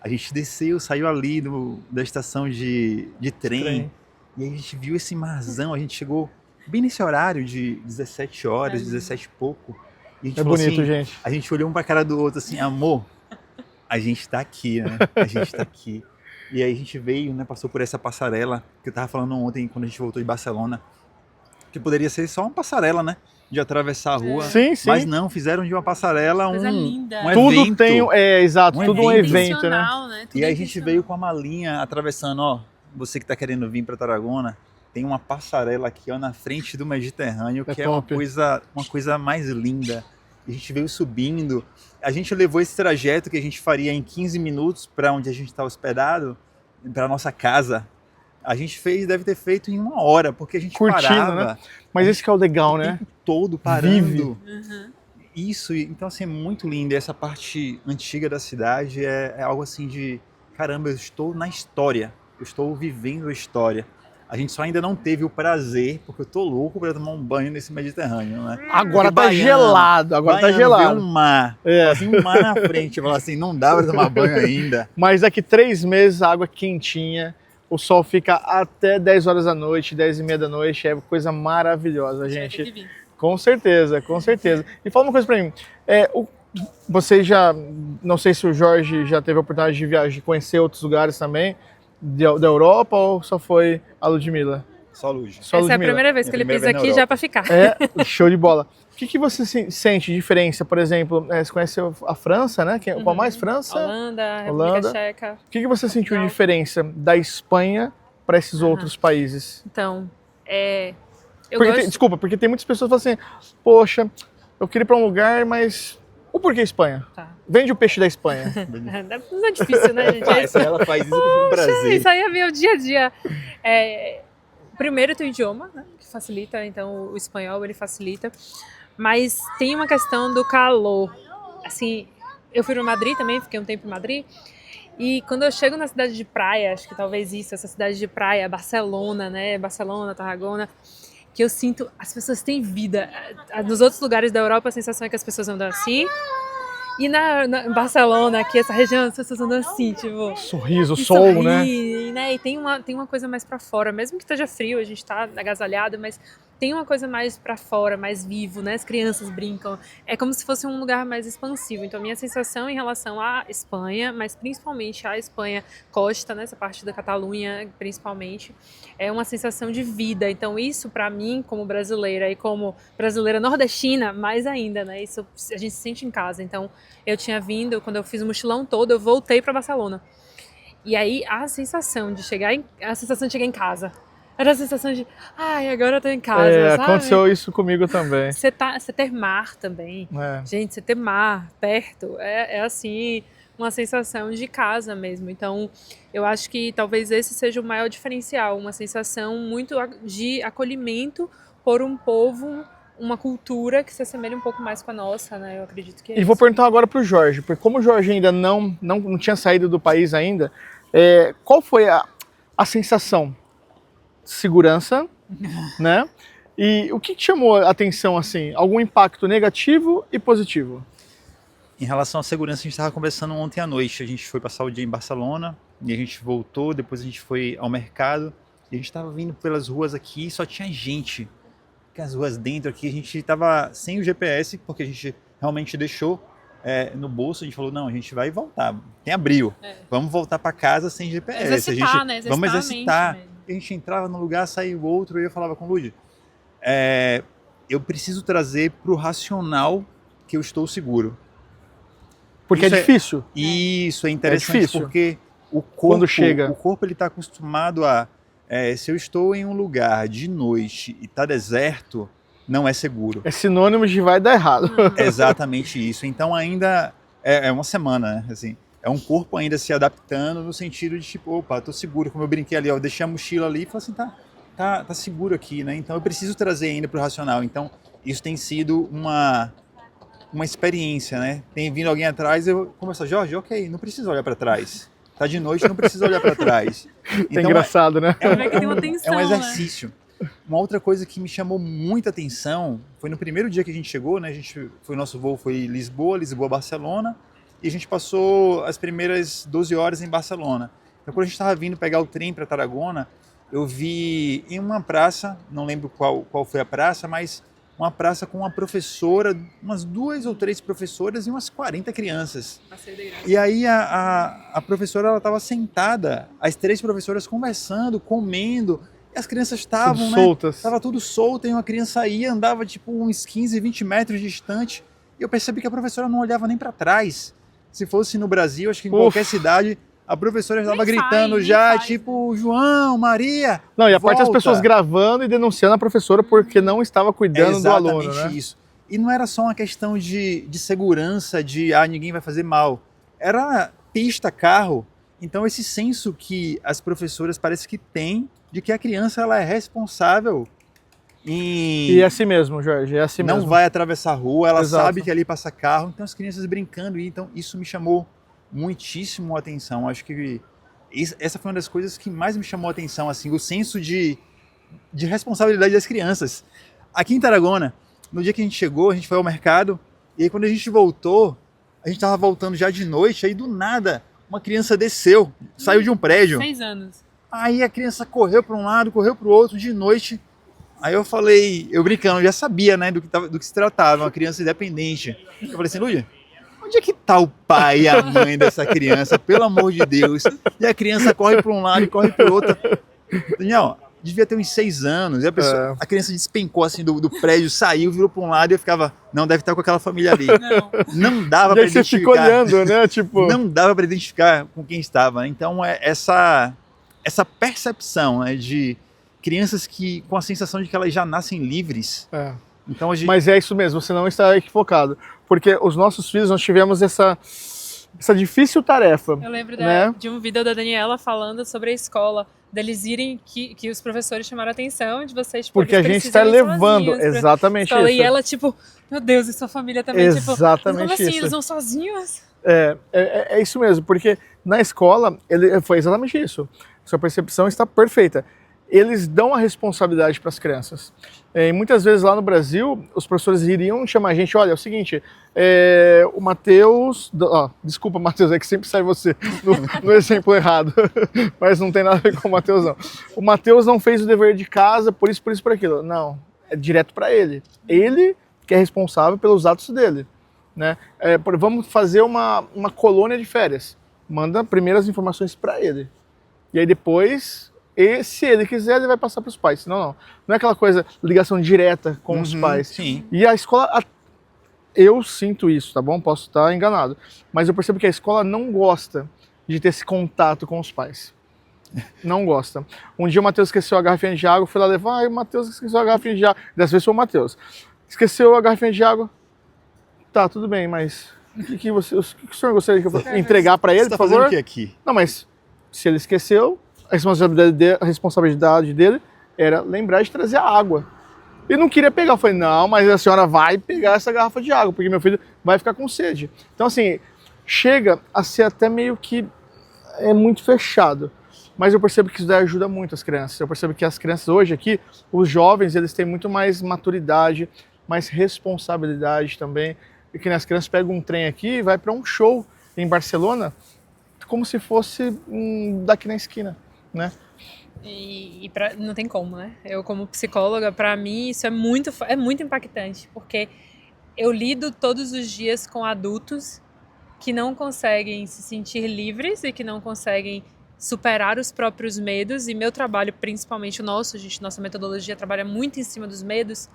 A gente desceu, saiu ali da estação de trem. E aí a gente viu esse marzão, a gente chegou bem nesse horário de 17 horas, 17 e pouco. E a gente falou bonito, assim, gente. A gente olhou um pra cara do outro assim, amor, a gente tá aqui, né? A gente tá aqui. E aí a gente veio, né? Passou por essa passarela, que eu tava falando ontem, quando a gente voltou de Barcelona, que poderia ser só uma passarela, né? De atravessar a rua. Sim, sim. Mas não, fizeram de uma passarela Coisa linda. um Tudo evento. tem, exato, tudo um evento, né? Né? E aí a gente veio com a malinha atravessando, ó, você que tá querendo vir para Tarragona, tem uma passarela aqui, ó, na frente do Mediterrâneo, que é uma coisa mais linda. E a gente veio subindo, a gente levou esse trajeto que a gente faria em 15 minutos para onde a gente está hospedado, para nossa casa. A gente deve ter feito em 1 hora, porque a gente curtindo, parava. né? Mas esse que é o legal, né? O tempo todo parando. Vive. Isso, então assim, é muito lindo. E essa parte antiga da cidade é algo assim de, caramba, eu estou na história, eu estou vivendo a história. A gente só ainda não teve o prazer, porque eu tô louco para tomar um banho nesse Mediterrâneo, né? Agora Porque tá gelado, agora tá gelado. Ver um mar, assim, um mar na frente, falar assim, não dá para tomar banho ainda. Mas daqui 3 meses a água é quentinha, o sol fica até 10 horas da noite, 10 e meia da noite, é coisa maravilhosa, gente. Com certeza, com certeza. E fala uma coisa pra mim, você já, não sei se o Jorge já teve a oportunidade de viajar, de conhecer outros lugares também, da Europa, ou só foi a Ludmilla? Só luz. Essa é a primeira vez que ele pisa aqui já para ficar. Show de bola. O que você sente de diferença, por exemplo, você conhece a França, né? Qual mais? França? Holanda, República Tcheca. O que você sentiu de diferença da Espanha para esses outros países? Então, Desculpa, porque tem muitas pessoas que falam assim, poxa, eu queria ir para um lugar, mas o porquê Espanha? Tá. Vende o peixe da Espanha. Não é difícil, né, gente? Ela faz isso com prazer. Isso aí é meu dia a dia. Primeiro tem o idioma, né, que facilita, então o espanhol ele facilita. Mas tem uma questão do calor. Assim, eu fui para Madrid também, fiquei um tempo em Madrid. E quando eu chego na cidade de praia, acho que talvez essa cidade de praia, Barcelona, né? Barcelona, Tarragona, que eu sinto, as pessoas têm vida. Nos outros lugares da Europa a sensação é que as pessoas andam assim. E em Barcelona, aqui, essa região, as pessoas andam assim, tipo... Sorriso, sol, né? E tem uma coisa mais pra fora. Mesmo que esteja frio, a gente tá agasalhado, mas tem uma coisa mais pra fora, mais vivo, né? As crianças brincam. É como se fosse um lugar mais expansivo. Então, a minha sensação em relação à Espanha, mas principalmente à Espanha costa, né? Essa parte da Catalunha, principalmente, é uma sensação de vida. Então, isso pra mim, como brasileira e como brasileira nordestina, mais ainda, né? Isso a gente se sente em casa. Então, eu tinha vindo, quando eu fiz o mochilão todo, eu voltei pra Barcelona. E aí, a sensação de chegar em casa. Era a sensação de, agora eu tô em casa, sabe? Aconteceu isso comigo também. Você ter mar também. Gente, você ter mar perto, é assim, uma sensação de casa mesmo. Então, eu acho que talvez esse seja o maior diferencial, uma sensação muito de acolhimento por um povo, uma cultura que se assemelha um pouco mais com a nossa, né? Eu acredito que é isso. E vou perguntar agora pro Jorge, porque como o Jorge ainda não tinha saído do país ainda, qual foi a sensação? Segurança, né? E o que te chamou a atenção, assim? Algum impacto negativo e positivo? Em relação à segurança, a gente estava conversando ontem à noite. A gente foi passar o dia em Barcelona e a gente voltou, depois a gente foi ao mercado e a gente estava vindo pelas ruas aqui e só tinha gente. Porque as ruas dentro aqui, a gente estava sem o GPS, porque a gente realmente deixou no bolso. A gente falou, não, a gente vai voltar. Tem abril. Vamos voltar para casa sem GPS. Exercitar, né? Vamos exercitar. A gente entrava num lugar, saía o outro, e eu falava com o Lud, eu preciso trazer para o racional que eu estou seguro. Porque isso é difícil. Isso é interessante, difícil. porque o corpo ele está acostumado a... se eu estou em um lugar de noite e está deserto, não é seguro. É sinônimo de vai dar errado. É exatamente isso. Então ainda é uma semana, né? Assim, é um corpo ainda se adaptando no sentido de tipo, opa, tô seguro, como eu brinquei ali, ó, eu deixei a mochila ali e falei assim, tá seguro aqui, né? Então eu preciso trazer ainda pro racional. Então isso tem sido uma experiência, né? Tem vindo alguém atrás, eu converso, Jorge, ok, não precisa olhar para trás. Tá de noite, não precisa olhar para trás. É engraçado, né? Você vê que tem uma É tensão, um exercício. Uma outra coisa que me chamou muita atenção foi no primeiro dia que a gente chegou, né? O nosso voo foi Lisboa, Barcelona, e a gente passou as primeiras 12 horas em Barcelona. Então, quando a gente estava vindo pegar o trem para Tarragona, eu vi em uma praça, não lembro qual foi a praça, mas uma praça com uma professora, umas 2 ou 3 professoras e umas 40 crianças. E aí a professora, ela estava sentada, as 3 professoras conversando, comendo, e as crianças estavam, né? Soltas. Estava tudo solto, e uma criança ia, andava tipo uns 15, 20 metros distante, e eu percebi que a professora não olhava nem para trás. Se fosse no Brasil, acho que em qualquer cidade, a professora estava gritando já, tipo, João, Maria. Não, e a parte das volta. pessoas gravando e denunciando a professora porque não estava cuidando do aluno, né? Exatamente isso. E não era só uma questão de segurança, de ninguém vai fazer mal. Era pista, carro. Então esse senso que as professoras parece que têm de que a criança ela é responsável E é assim mesmo, Jorge, é assim não mesmo. vai atravessar a rua, ela Exato. sabe que ali passa carro, então as crianças brincando, e então isso me chamou muitíssimo a atenção. Acho que essa foi uma das coisas que mais me chamou a atenção, assim, o senso de responsabilidade das crianças. Aqui em Tarragona, no dia que a gente chegou, a gente foi ao mercado, e aí quando a gente voltou, a gente estava voltando já de noite, aí do nada uma criança desceu, saiu de um prédio. 6 anos. Aí a criança correu para um lado, correu para o outro de noite. Aí eu falei, eu brincando, eu já sabia, né, do que se tratava, uma criança independente. Eu falei assim, Lúdia, onde é que tá o pai e a mãe dessa criança, pelo amor de Deus? E a criança corre para um lado e corre para o outro. Daniel, devia ter uns 6 anos. E a criança despencou assim do prédio, saiu, virou para um lado e eu ficava, não, deve estar com aquela família ali. Não dava para identificar. Você fica olhando, né? Tipo... Não dava para identificar com quem estava. Então, essa percepção, né, de crianças que com a sensação de que elas já nascem livres. É. Então, Mas é isso mesmo, você não está equivocado. Porque os nossos filhos, nós tivemos essa difícil tarefa. Eu lembro né? de um vídeo da Daniela falando sobre a escola, deles irem, que os professores chamaram a atenção de vocês, tipo, porque a gente está levando, exatamente isso. E ela, tipo, meu Deus, e sua família também, exatamente tipo, como assim, isso. eles vão sozinhos? É isso mesmo, porque na escola foi exatamente isso. Sua percepção está perfeita. Eles dão a responsabilidade para as crianças. E muitas vezes lá no Brasil, os professores iriam chamar a gente, olha, é o seguinte, o Matheus... desculpa, Matheus, é que sempre sai você no exemplo errado, mas não tem nada a ver com o Matheus, não. O Matheus não fez o dever de casa, por isso, por aquilo. Não, é direto para ele. Ele que é responsável pelos atos dele. Né? Vamos fazer uma colônia de férias. Manda primeiras informações para ele. E aí depois... E se ele quiser, ele vai passar para os pais. Senão, não. Não é aquela coisa, ligação direta com os pais. Sim. E a escola, eu sinto isso, tá bom? Posso estar enganado. Mas eu percebo que a escola não gosta de ter esse contato com os pais. Não gosta. Um dia o Matheus esqueceu a garrafinha de água, fui lá levar, ai, o Matheus esqueceu a garrafinha de água. Dessa vez foi o Matheus. Esqueceu a garrafinha de água. Tá, tudo bem, mas o que o senhor gostaria que eu entregar para ele, Você tá por favor? fazendo o que aqui? Não, mas se ele esqueceu, a responsabilidade dele era lembrar de trazer a água. Ele não queria pegar. Eu falei, não, mas a senhora vai pegar essa garrafa de água, porque meu filho vai ficar com sede. Então, assim, chega a ser até meio que muito fechado. Mas eu percebo que isso daí ajuda muito as crianças. Eu percebo que as crianças hoje aqui, os jovens, eles têm muito mais maturidade, mais responsabilidade também. E que as crianças pegam um trem aqui e vai para um show em Barcelona, como se fosse daqui na esquina. Né? Não tem como, né? Eu, como psicóloga, para mim isso é muito impactante, porque eu lido todos os dias com adultos que não conseguem se sentir livres e que não conseguem superar os próprios medos, e meu trabalho, principalmente o nosso, nossa metodologia trabalha muito em cima dos medos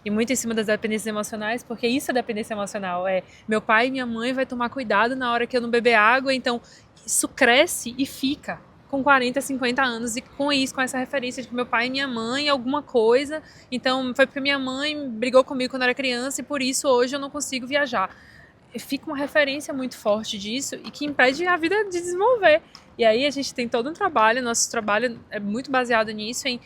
e muito em cima das dependências emocionais, porque isso é dependência emocional, meu pai e minha mãe vai tomar cuidado na hora que eu não beber água, então isso cresce e fica com 40, 50 anos, e com isso, com essa referência de que meu pai e minha mãe, alguma coisa, então foi porque minha mãe brigou comigo quando eu era criança e por isso hoje eu não consigo viajar. Fica uma referência muito forte disso e que impede a vida de desenvolver. E aí a gente tem todo um trabalho, nosso trabalho é muito baseado nisso, em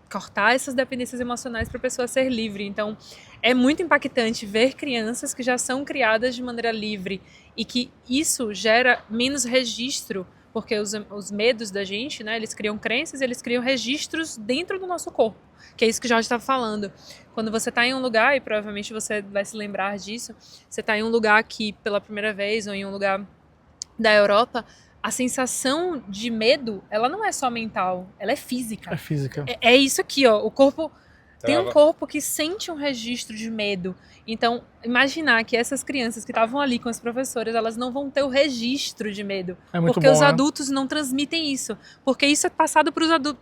cortar essas dependências emocionais para a pessoa ser livre. Então, é muito impactante ver crianças que já são criadas de maneira livre e que isso gera menos registro, porque os medos da gente, né, eles criam crenças, eles criam registros dentro do nosso corpo, que é isso que o Jorge estava falando. Quando você está em um lugar, e provavelmente você vai se lembrar disso, você está em um lugar aqui pela primeira vez, ou em um lugar da Europa, a sensação de medo, ela não é só mental, ela é física. É física. É isso aqui, ó. O corpo tem um Trava. corpo que sente um registro de medo. Então, imaginar que essas crianças que estavam ali com as professoras, elas não vão ter o registro de medo. É muito porque bom, os né? adultos não transmitem isso. Porque isso é passado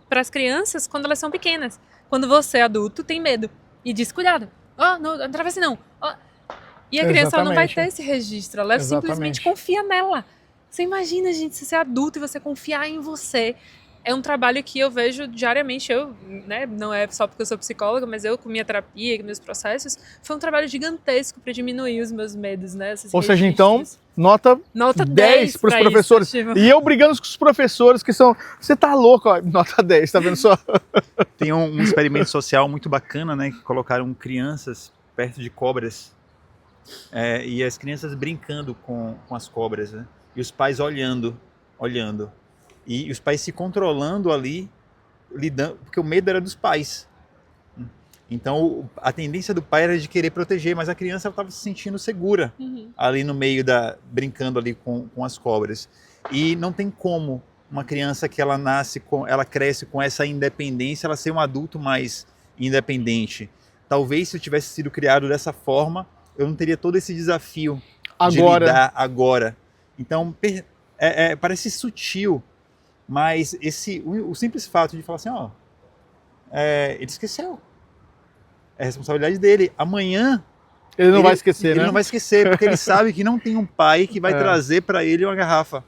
para as crianças quando elas são pequenas. Quando você, adulto, tem medo. E diz, cuidado. Ó, não atravesse não. Ó. E a criança ela não vai ter esse registro. Ela simplesmente confia nela. Você imagina, gente, se você é adulto e você confiar em você. É um trabalho que eu vejo diariamente, né, não é só porque eu sou psicóloga, mas eu com minha terapia, com meus processos, foi um trabalho gigantesco para diminuir os meus medos, né? Ou seja, então, nota 10 para os pra professores. isso, tipo. E eu brigando com os professores que são, você tá louco, ó, nota 10, tá vendo só? Tem um experimento social muito bacana, né? Que colocaram crianças perto de cobras e as crianças brincando com as cobras, né? E os pais olhando. E os pais se controlando ali, lidando, porque o medo era dos pais. Então a tendência do pai era de querer proteger, mas a criança estava se sentindo segura ali no meio brincando ali com as cobras. E não tem como uma criança que ela cresce com essa independência, ela ser um adulto mais independente. Talvez se eu tivesse sido criado dessa forma, eu não teria todo esse desafio de lidar agora. Então parece sutil, mas o simples fato de falar assim, ó, ele esqueceu. É a responsabilidade dele. Amanhã ele não vai esquecer, né? Ele não vai esquecer, porque ele sabe que não tem um pai que vai trazer para ele uma garrafa.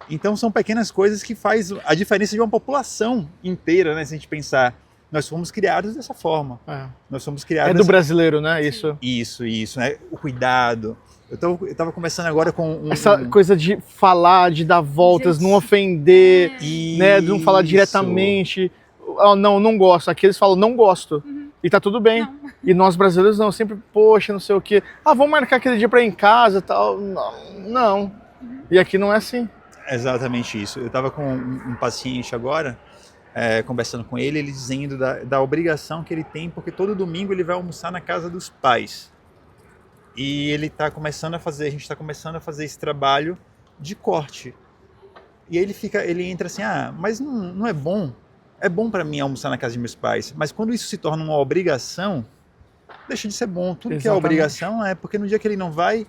Então são pequenas coisas que faz a diferença de uma população inteira, né? Se a gente pensar, nós fomos criados dessa forma. Nós fomos criados. É do brasileiro, né? Isso. Isso, né? O cuidado. Eu tava conversando agora com essa coisa de falar, de dar voltas, não ofender, né? De não falar diretamente. Oh, não gosto. Aqui eles falam, não gosto. E tá tudo bem. Não. E nós brasileiros não, sempre, poxa, não sei o quê. Vamos marcar aquele dia pra ir em casa e tal. Não. E aqui não é assim. Exatamente isso. Eu tava com um paciente agora, conversando com ele dizendo da obrigação que ele tem, porque todo domingo ele vai almoçar na casa dos pais. E ele tá começando a fazer, a gente está começando a fazer esse trabalho de corte. E aí ele entra assim, mas não é bom. É bom para mim almoçar na casa de meus pais, mas quando isso se torna uma obrigação, deixa de ser bom. Tudo que é obrigação é porque no dia que ele não vai,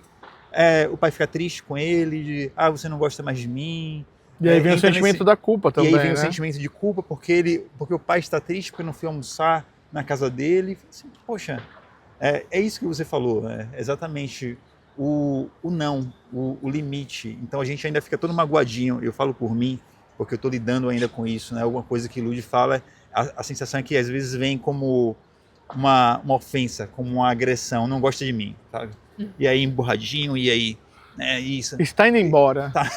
o pai fica triste com ele, você não gosta mais de mim. E aí vem o sentimento da culpa também, E aí vem né? o sentimento de culpa porque o pai está triste porque eu não fui almoçar na casa dele. Assim, poxa, é isso que você falou, exatamente o não, o limite. Então a gente ainda fica todo magoadinho, eu falo por mim, porque eu estou lidando ainda com isso, né? Alguma coisa que Lud fala, a sensação é que às vezes vem como uma ofensa, como uma agressão, não gosta de mim, sabe? E aí emburradinho, e aí, isso. Está indo embora. Tá.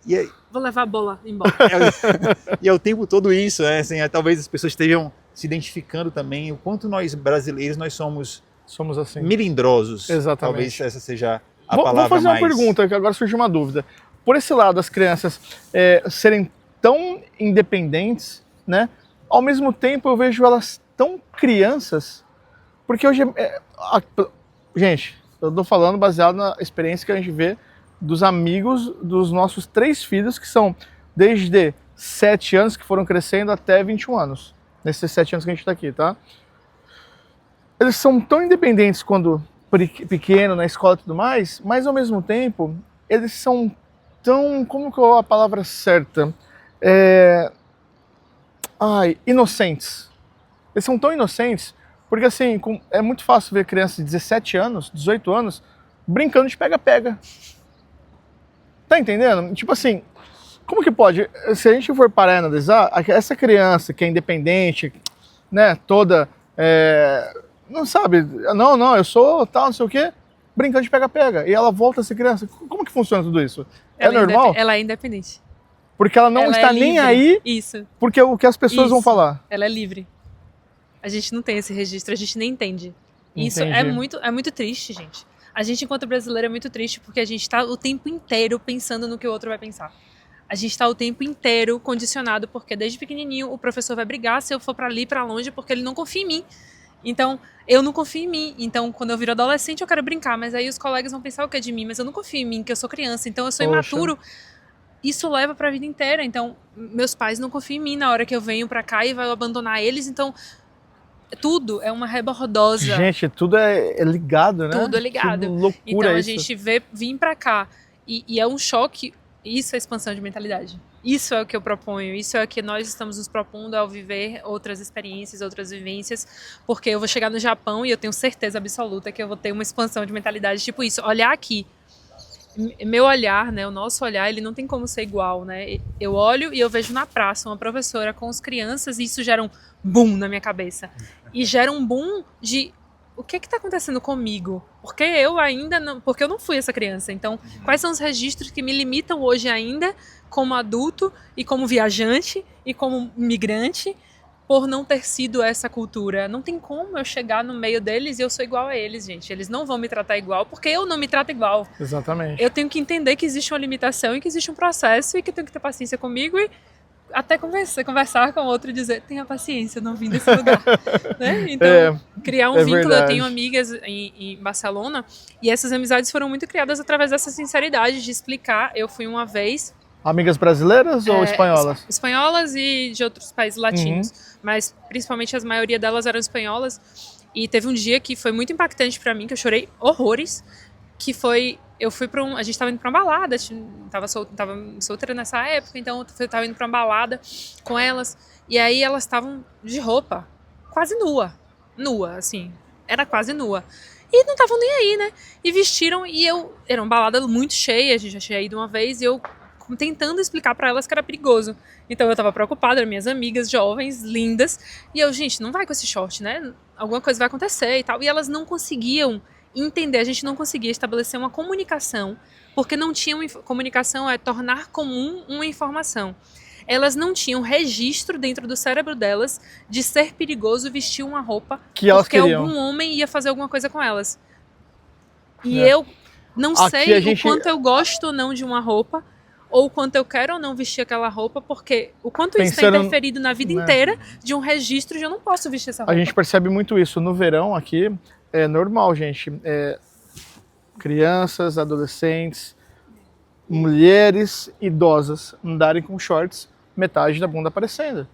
E aí, vou levar a bola embora. E é o tempo todo isso, né? Assim, talvez as pessoas estejam se identificando também, o quanto nós brasileiros, nós somos assim. Melindrosos. Exatamente. Talvez essa seja a palavra mais... Vou fazer uma pergunta, que agora surgiu uma dúvida. Por esse lado, as crianças serem tão independentes, né? Ao mesmo tempo, eu vejo elas tão crianças, porque hoje... gente, eu tô falando baseado na experiência que a gente vê dos amigos dos nossos 3 filhos, que são desde 7 anos, que foram crescendo, até 21 anos. Nesses 7 anos que a gente tá aqui, tá? Eles são tão independentes quando pequeno, na escola e tudo mais, mas ao mesmo tempo, eles são tão... Como que é a palavra certa? Inocentes. Eles são tão inocentes, porque assim, é muito fácil ver crianças de 17 anos, 18 anos, brincando de pega-pega. Tá entendendo? Tipo assim, Como que pode? Se a gente for parar e analisar, essa criança que é independente, né, toda, não sabe, não, eu sou tal, não sei o quê, brincando de pega-pega, e ela volta a ser criança. Como que funciona tudo isso? É normal? Ela é independente. Porque ela não Ela está é nem livre. aí, Isso. porque o que as pessoas vão Isso. falar. Ela é livre. A gente não tem esse registro, a gente nem entende. Isso é Entendi. muito triste, gente. A gente, enquanto brasileiro, é muito triste porque a gente tá o tempo inteiro pensando no que o outro vai pensar. A gente tá o tempo inteiro condicionado porque desde pequenininho o professor vai brigar se eu for pra ali, pra longe, porque ele não confia em mim. Então, eu não confio em mim. Então, quando eu viro adolescente, eu quero brincar, mas aí os colegas vão pensar o que é de mim, mas eu não confio em mim, que eu sou criança, então eu sou Poxa. imaturo. Isso leva pra vida inteira. Então, meus pais não confiam em mim na hora que eu venho pra cá e vai abandonar eles, então tudo é uma rebordosa. Gente, tudo é ligado, né? Tudo é ligado. Que loucura Então a isso. gente vir pra cá e é um choque. Isso é expansão de mentalidade. Isso é o que eu proponho. Isso é o que nós estamos nos propondo ao viver outras experiências, outras vivências. Porque eu vou chegar no Japão e eu tenho certeza absoluta que eu vou ter uma expansão de mentalidade. Tipo isso, olhar aqui. Meu olhar, né, o nosso olhar, ele não tem como ser igual, né? Eu olho e eu vejo na praça uma professora com as crianças e isso gera um boom na minha cabeça. E gera um boom de o que está acontecendo comigo? Porque eu ainda não, porque eu não fui essa criança. Então, quais são os registros que me limitam hoje ainda como adulto e como viajante e como migrante por não ter sido essa cultura? Não tem como eu chegar no meio deles e eu sou igual a eles, gente. Eles não vão me tratar igual porque eu não me trato igual. Exatamente. Eu tenho que entender que existe uma limitação e que existe um processo e que eu tenho que ter paciência comigo e até conversar com o outro e dizer, tenha paciência, eu não vim desse lugar. Né? Então, criar um vínculo. verdade. Eu tenho amigas em Barcelona e essas amizades foram muito criadas através dessa sinceridade de explicar. Eu fui uma vez... Amigas brasileiras ou espanholas? Espanholas e de outros países latinos, mas principalmente a maioria delas eram espanholas. E teve um dia que foi muito impactante pra mim, que eu chorei horrores, que foi... Eu fui pra a gente tava indo pra uma balada, tava solteira nessa época, então eu tava indo pra uma balada com elas, e aí elas estavam de roupa, quase nua, assim, era quase nua. E não estavam nem aí, né? E vestiram, era uma balada muito cheia, a gente já tinha ido uma vez, e eu tentando explicar pra elas que era perigoso. Então eu tava preocupada, eram minhas amigas jovens, lindas, e eu, gente, não vai com esse short, né? Alguma coisa vai acontecer e tal. E elas não conseguiam entender, a gente não conseguia estabelecer uma comunicação, porque não tinha comunicação, é tornar comum uma informação. Elas não tinham registro dentro do cérebro delas de ser perigoso vestir uma roupa Que elas porque queriam. algum homem ia fazer alguma coisa com elas. E eu não Aqui sei a gente- o quanto eu gosto ou não de uma roupa, ou o quanto eu quero ou não vestir aquela roupa, porque o quanto isso está Pensando- interferido na vida né? inteira de um registro de eu não posso vestir essa roupa. A gente percebe muito isso. No verão aqui, é normal, gente. Crianças, adolescentes, mulheres, idosas andarem com shorts, metade da bunda aparecendo.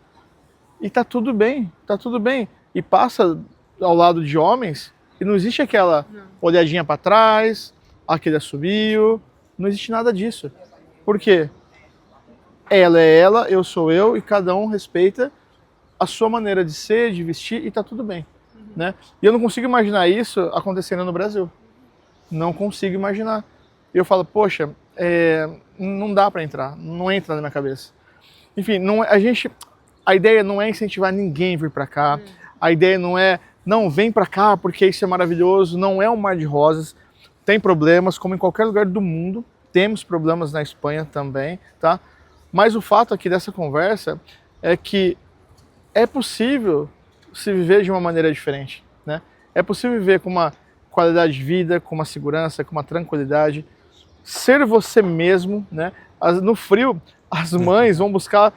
E tá tudo bem, tá tudo bem. E passa ao lado de homens e não existe aquela olhadinha para trás, aquele assobio, não existe nada disso. Por quê? Ela é ela, eu sou eu e cada um respeita a sua maneira de ser, de vestir e tá tudo bem. Né? E eu não consigo imaginar isso acontecendo no Brasil. Não consigo imaginar. Eu falo, poxa, não dá para entrar, não entra na minha cabeça. Enfim, a ideia não é incentivar ninguém a vir para cá. A ideia não é, não, vem para cá porque isso é maravilhoso. Não é um mar de rosas. Tem problemas, como em qualquer lugar do mundo. Temos problemas na Espanha também, tá? Mas o fato aqui dessa conversa é que é possível se viver de uma maneira diferente, né? É possível viver com uma qualidade de vida, com uma segurança, com uma tranquilidade, ser você mesmo, né? No frio, as mães vão buscar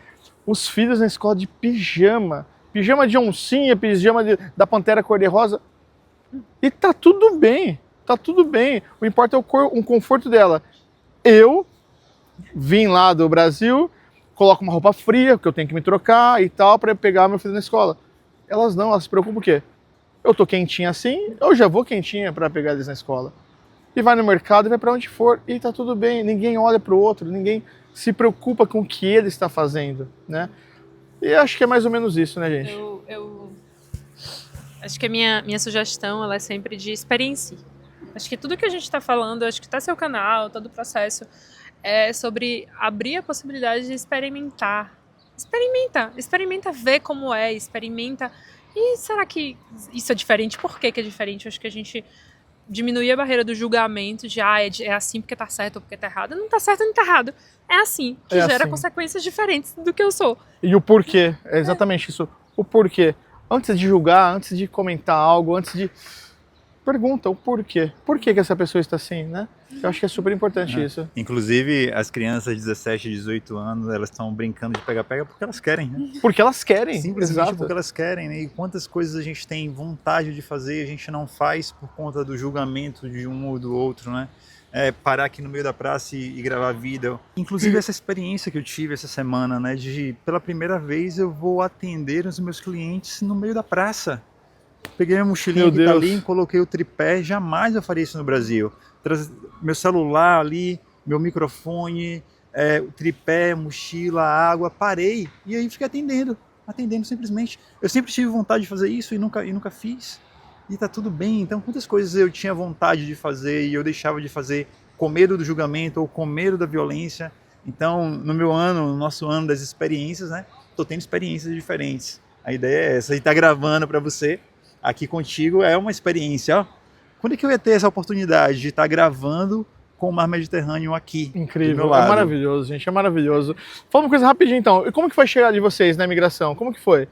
os filhos na escola de pijama, pijama de oncinha, pijama da pantera cor-de-rosa, e tá tudo bem, tá tudo bem. O importante é o conforto dela. Eu vim lá do Brasil, coloco uma roupa fria, porque eu tenho que me trocar e tal, para pegar meu filho na escola. Elas não, elas se preocupam o quê? Eu tô quentinha assim, eu já vou quentinha para pegar eles na escola. E vai no mercado e vai para onde for, e tá tudo bem. Ninguém olha para o outro, ninguém se preocupa com o que ele está fazendo, né? E acho que é mais ou menos isso, né, gente? Eu acho que a minha sugestão ela é sempre de experiencie. Acho que tudo que a gente está falando, acho que tá seu canal, todo o processo, é sobre abrir a possibilidade de experimentar. Experimenta ver como é, experimenta. E será que isso é diferente? Por que é diferente? Eu acho que a gente diminuir a barreira do julgamento de é assim porque tá certo ou porque tá errado. Não tá certo nem tá errado. É assim, que gera assim. consequências diferentes do que eu sou. E o porquê, é exatamente isso. O porquê. Antes de julgar, antes de comentar algo, antes de... Pergunta o porquê. Por que essa pessoa está assim, né? Eu acho que é super importante isso. Inclusive, as crianças de 17, 18 anos, elas estão brincando de pega-pega porque elas querem, né? Porque elas querem. Simplesmente Exato. porque elas querem, né? E quantas coisas a gente tem vontade de fazer e a gente não faz por conta do julgamento de um ou do outro, né? Parar aqui no meio da praça e gravar vídeo. Inclusive essa experiência que eu tive essa semana, né? De pela primeira vez eu vou atender os meus clientes no meio da praça. Peguei minha mochilinha que tá ali, coloquei o tripé, jamais eu faria isso no Brasil. Meu celular ali, meu microfone, o tripé, mochila, água, parei e aí fiquei atendendo simplesmente. Eu sempre tive vontade de fazer isso e nunca fiz. E tá tudo bem. Então quantas coisas eu tinha vontade de fazer e eu deixava de fazer com medo do julgamento ou com medo da violência. Então no nosso ano das experiências, né? Tô tendo experiências diferentes. A ideia é essa, e tá gravando para você aqui contigo é uma experiência, ó. Quando é que eu ia ter essa oportunidade de estar gravando com o Mar Mediterrâneo aqui? Incrível, é maravilhoso, gente, é maravilhoso. Fala uma coisa rapidinho então, e como que foi chegar de vocês na imigração? Como que foi?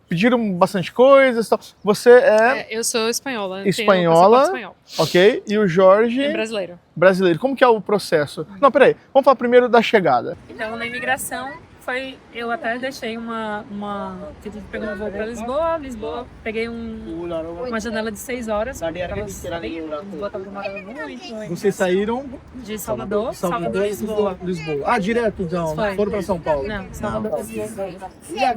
Pediram bastante coisas, tal. Você eu sou espanhola. Espanhola, espanhol. Ok, e o Jorge... É brasileiro. Brasileiro, como que é o processo? Não, peraí, vamos falar primeiro da chegada. Então, na imigração, eu até deixei pegou um voo para Lisboa, peguei uma janela de 6 horas, Lisboa estava demorando muito. Vocês saíram de Salvador, Lisboa. Ah, direto então, foram para São Paulo. Não, Salvador,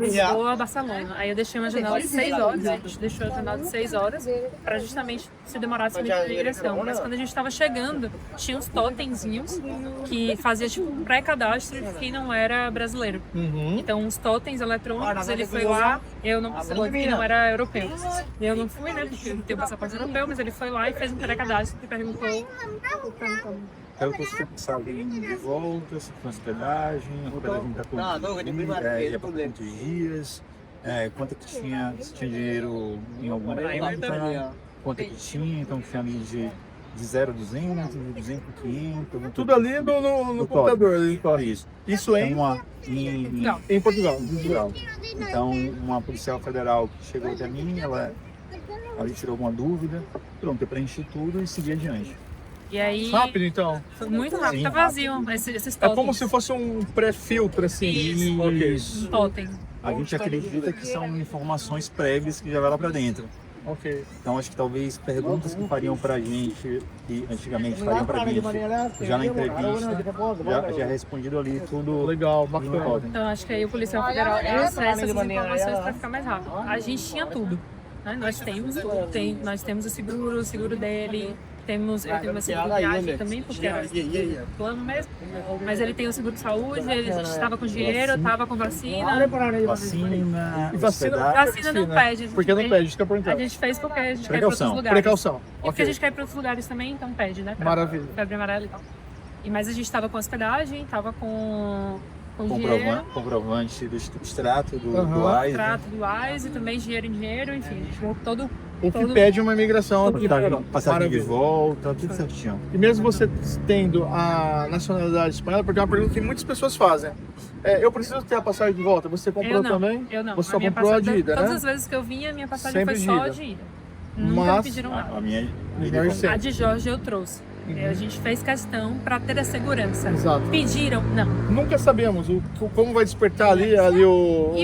Lisboa, Barcelona. Aí eu deixei uma janela de 6 horas, a gente deixou a janela de 6 horas para justamente se demorasse muito a imigração. Mas quando a gente estava chegando, tinha uns totemzinhos que fazia tipo um pré-cadastro de quem não era brasileiro. Então, uns totens eletrônicos, ele foi lá, eu não porque não era europeu. Eu não fui, né, porque eu não tenho passaporte europeu, mas ele foi lá e fez um pré-cadastro e perguntou. Eu consegui passar de volta, se foi hospedagem tá com ia por quantos dias, quanto que tinha, se tinha dinheiro em alguma conta, quanto que tinha, então tinha ali de 0 a 200, de 200 a 500. Tudo ali no computador. Ali. Isso em Portugal. Então, uma policial federal que chegou até mim, ela tirou alguma dúvida, pronto, eu preenchi tudo e segui adiante. E aí... Rápido, então? Foi muito rápido, tá vazio esses totens. É como se fosse um pré-filtro, assim. Isso. Um totem. A gente acredita que são informações prévias que já vai lá pra dentro. Ok. Então acho que talvez perguntas que fariam pra gente, que antigamente fariam pra gente, já na entrevista, já é respondido ali tudo. Legal, bacana. Então acho que aí o policial federal acessa essas informações pra ficar mais rápido. A gente tinha tudo, né? Nós temos tudo, nós temos o seguro dele, eu tenho uma seguro de viagem também, porque era plano mesmo, mas ele tem o seguro de saúde, ele estava com dinheiro, estava com vacina. Vacina não pede. Porque não pede, isso que eu perguntar. A gente fez porque a gente quer ir para outros lugares. Precaução. E porque a gente quer ir para outros lugares também, então pede, né? Maravilha. Febre amarela e tal. Mas a gente estava com hospedagem, estava com dinheiro. Comprovante do extrato do AIS. Extrato do AIS e também dinheiro, enfim. Todo o que pede uma imigração passagem de volta, tudo certinho. E mesmo você tendo a nacionalidade espanhola, porque é uma pergunta que muitas pessoas fazem. Eu preciso ter a passagem de volta. Você comprou também? Eu não. Você só comprou a de ida, né? Todas as vezes que eu vinha, minha passagem sempre foi só de ida. Nunca me pediram nada. A de Jorge eu trouxe. A gente fez questão para ter a segurança. Exato. Pediram? Não. Nunca sabemos como vai despertar ali o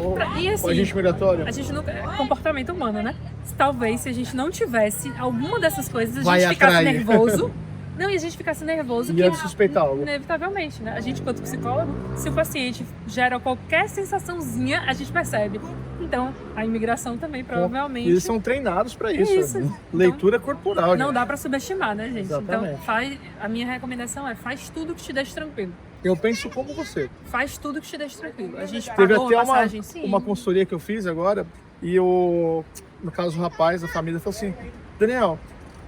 agente migratório. A gente nunca... Comportamento humano, né? Talvez se a gente não tivesse alguma dessas coisas, a gente ficasse nervoso. Não, e a gente ficasse nervoso. Ia suspeitar algo. Inevitavelmente, né? A gente, enquanto psicólogo, se o paciente gera qualquer sensaçãozinha, a gente percebe. Então, a imigração também, provavelmente... Eles são treinados para isso. Leitura corporal. Não dá para subestimar, né, gente? Exatamente. Então, a minha recomendação é faz tudo que te deixe tranquilo. Eu penso como você. Faz tudo que te deixe tranquilo. A gente teve pagou até a passagem, uma consultoria que eu fiz agora, e no caso o rapaz, a família, falou assim, Daniel,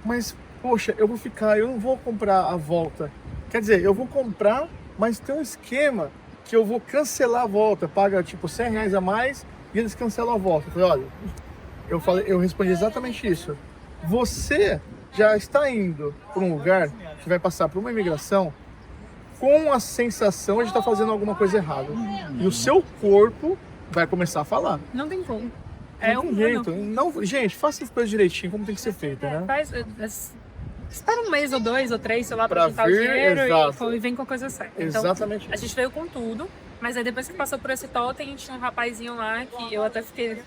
mas... Poxa, eu não vou comprar a volta. Quer dizer, eu vou comprar, mas tem um esquema que eu vou cancelar a volta, paga tipo R$100 a mais e eles cancelam a volta. Eu falei, eu respondi exatamente isso. Você já está indo para um lugar que vai passar por uma imigração com a sensação de estar fazendo alguma coisa errada. E o seu corpo vai começar a falar. Não tem como. Não tem jeito. Não, gente, faça as coisas direitinho, como tem que ser feito, né? Espera um mês ou 2 ou 3, sei lá, pra juntar o vir, dinheiro exato. e vem com a coisa certa. Então, Exatamente. a gente veio com tudo, mas aí depois que passou por esse totem, tinha um rapazinho lá que eu até fiquei...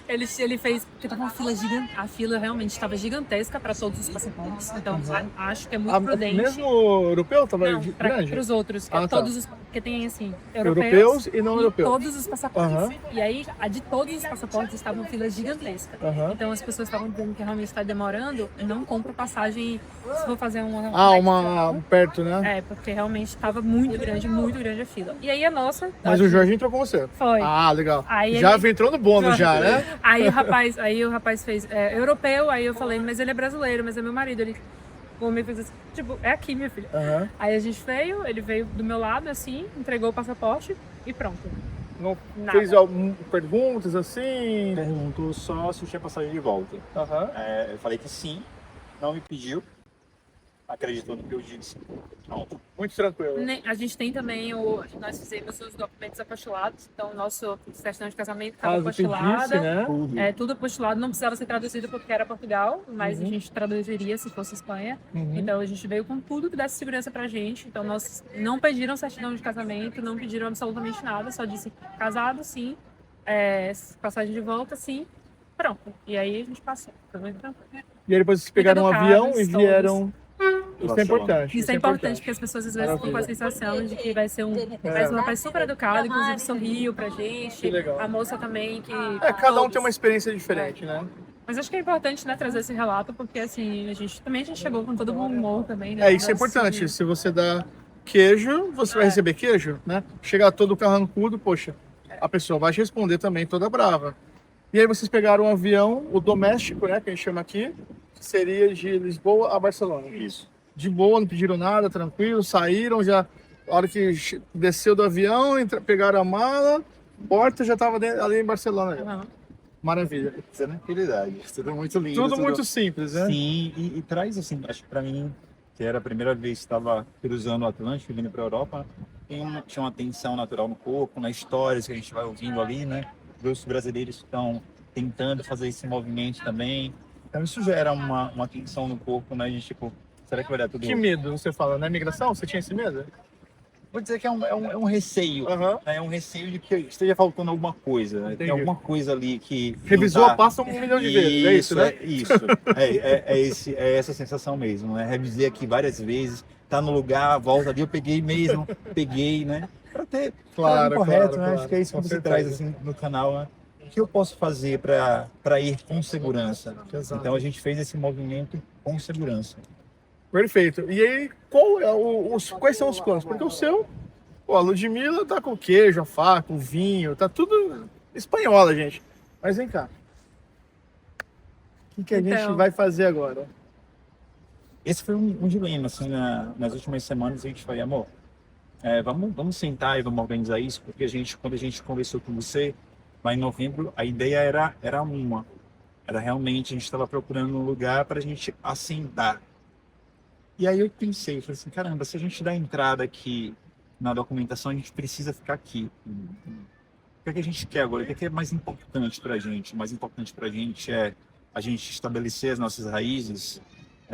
Ele fez, porque tava uma fila gigante, a fila realmente estava gigantesca para todos os passaportes, então acho que é muito prudente. Mesmo europeu tava Não, grande? para os outros, Ah, tá. todos os, porque tem assim, Europeus e não europeus. todos os passaportes. E aí, a de todos os passaportes estavam fila gigantesca. Então as pessoas estavam dizendo que realmente está demorando, não compra passagem se for fazer uma perto, né? porque realmente estava muito grande a fila. E aí a nossa... Mas o Jorge entrou com você. Foi. Ah, legal. Aí já ele- entrou no bônus já, né? Aí o rapaz fez europeu, aí eu falei, mas ele é brasileiro, mas é meu marido. O homem fez assim, tipo, é aqui, minha filha. Aham. Aí a gente veio, ele veio do meu lado, assim, entregou o passaporte e pronto. Não Nada. fez perguntas assim? Perguntou só se eu tinha passagem de volta. Aham. Eu falei que sim, não me pediu, acreditou no que eu disse. Pronto. Muito tranquilo. A gente tem também nós fizemos os documentos apostolados, então o nosso certidão de casamento estava Caso pedisse, apostolada. né? Tudo apostolado, não precisava ser traduzido porque era Portugal, mas a gente traduziria se fosse Espanha. Então a gente veio com tudo que desse segurança pra gente. Então nós não pediram certidão de casamento, não pediram absolutamente nada, só disse casado, sim, passagem de volta, sim, pronto. E aí a gente passou, foi muito tranquilo. E aí depois vocês pegaram um avião e educados, vieram. Isso é importante. Isso é importante, porque as pessoas às vezes ficam com a sensação de que vai ser um rapaz super educado, inclusive sorriu pra gente. Que legal. A moça também, que... Cada um todos. tem uma experiência diferente, né? Mas acho que é importante, né, trazer esse relato, porque assim, a gente chegou com todo bom humor também, né? Isso é importante. Se você dá queijo, você vai receber queijo, né? Chegar todo carrancudo, poxa, a pessoa vai te responder também toda brava. E aí vocês pegaram um avião, o doméstico, né, que a gente chama aqui, que seria de Lisboa a Barcelona. Isso. De boa, não pediram nada, tranquilo, saíram já. A hora que desceu do avião, pegaram a mala, porta já estava ali em Barcelona. Já. Uhum. Maravilha. Tranquilidade. Tudo muito lindo. Tudo muito simples, né? Sim, e traz assim, acho que pra mim, que era a primeira vez que estava cruzando o Atlântico, vindo pra Europa, tinha uma tensão natural no corpo, nas histórias que a gente vai ouvindo ali, né? Os brasileiros estão tentando fazer esse movimento também. Então isso gera uma tensão no corpo, né? De tipo, será que vai dar tudo? Que medo você fala, né? Migração? Você tinha esse medo? Vou dizer que é um receio. Aham. Né? É um receio de que esteja faltando alguma coisa. Né? Tem Entendi. alguma coisa ali que. Revisou não tá... a pasta 1 milhão de vezes, é isso, né? Isso. É essa sensação mesmo. Né? Revisei aqui várias vezes, tá no lugar, volta ali, eu peguei mesmo, né? Para ter Claro, correto, claro, né? Acho que é isso que com você certeza. traz assim, no canal, né? O que eu posso fazer para ir com segurança? Exato. Então a gente fez esse movimento com segurança. Perfeito. E aí, quais são os planos? Porque o seu, a Ludmilla tá com queijo, a faca, o vinho, tá tudo espanhola, gente. Mas vem cá. O que a gente Então. vai fazer agora? Esse foi um dilema, assim, nas últimas semanas a gente falou, amor, vamos sentar e vamos organizar isso, porque quando a gente conversou com você, lá em novembro, a ideia era realmente, a gente estava procurando um lugar para a gente assentar. E aí eu pensei, falei assim, caramba, se a gente dá entrada aqui na documentação, a gente precisa ficar aqui. O que a gente quer agora? O que é mais importante para a gente? O mais importante para a gente é a gente estabelecer as nossas raízes,